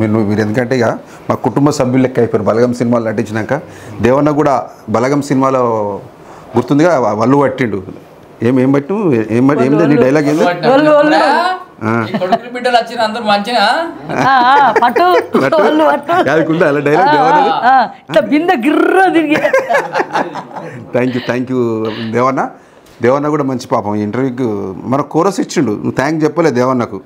మీరు ఎందుకంటే ఇక మా కుటుంబ సభ్యులు లెక్క అయిపోయారు. బలగం సినిమాలు నటించినాక దేవన్న కూడా బలగం సినిమాలో గుర్తుందిగా వల్లు పట్టిండు. ఏం పట్టు ఏం నీ డైలాగ్ ఏంది? థ్యాంక్ యూ దేవన్న కూడా మంచి పాపం ఇంటర్వ్యూకి మన కోరస్ ఇచ్చిండు. నువ్వు థ్యాంక్ చెప్పలే దేవన్నకు.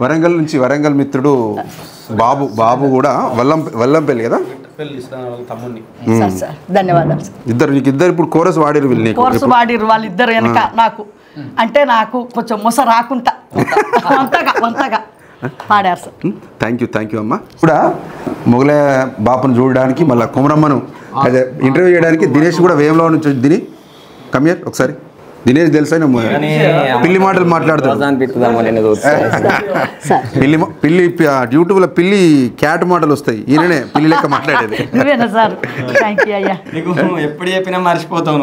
వరంగల్ మిత్రుడు బాబు కూడా వల్లంపల్లి కదా, ఇద్దరు ఇప్పుడు కోరస్ వాడిరు. వాళ్ళిద్దరు వెనక నాకు అంటే నాకు కొంచెం మొస రాకుండా పాడారు సార్. థ్యాంక్ యూ అమ్మ. కూడా మొగలయ్య బాపును చూడడానికి మళ్ళీ కుమరమ్మను ఇంటర్వ్యూ చేయడానికి దినేష్ కూడా వేయంలో నుంచి దిని కమియర్ ఒకసారి. దినేష్ తెలుసా పిల్లి మాటలు మాట్లాడుతాడు. పిల్లి యూట్యూబ్లో పిల్లి క్యాట్ మాటలు వస్తాయి, ఈయననే పిల్లి లెక్క మాట్లాడేది. ఎప్పుడు చెప్పినా మర్చిపోతావు.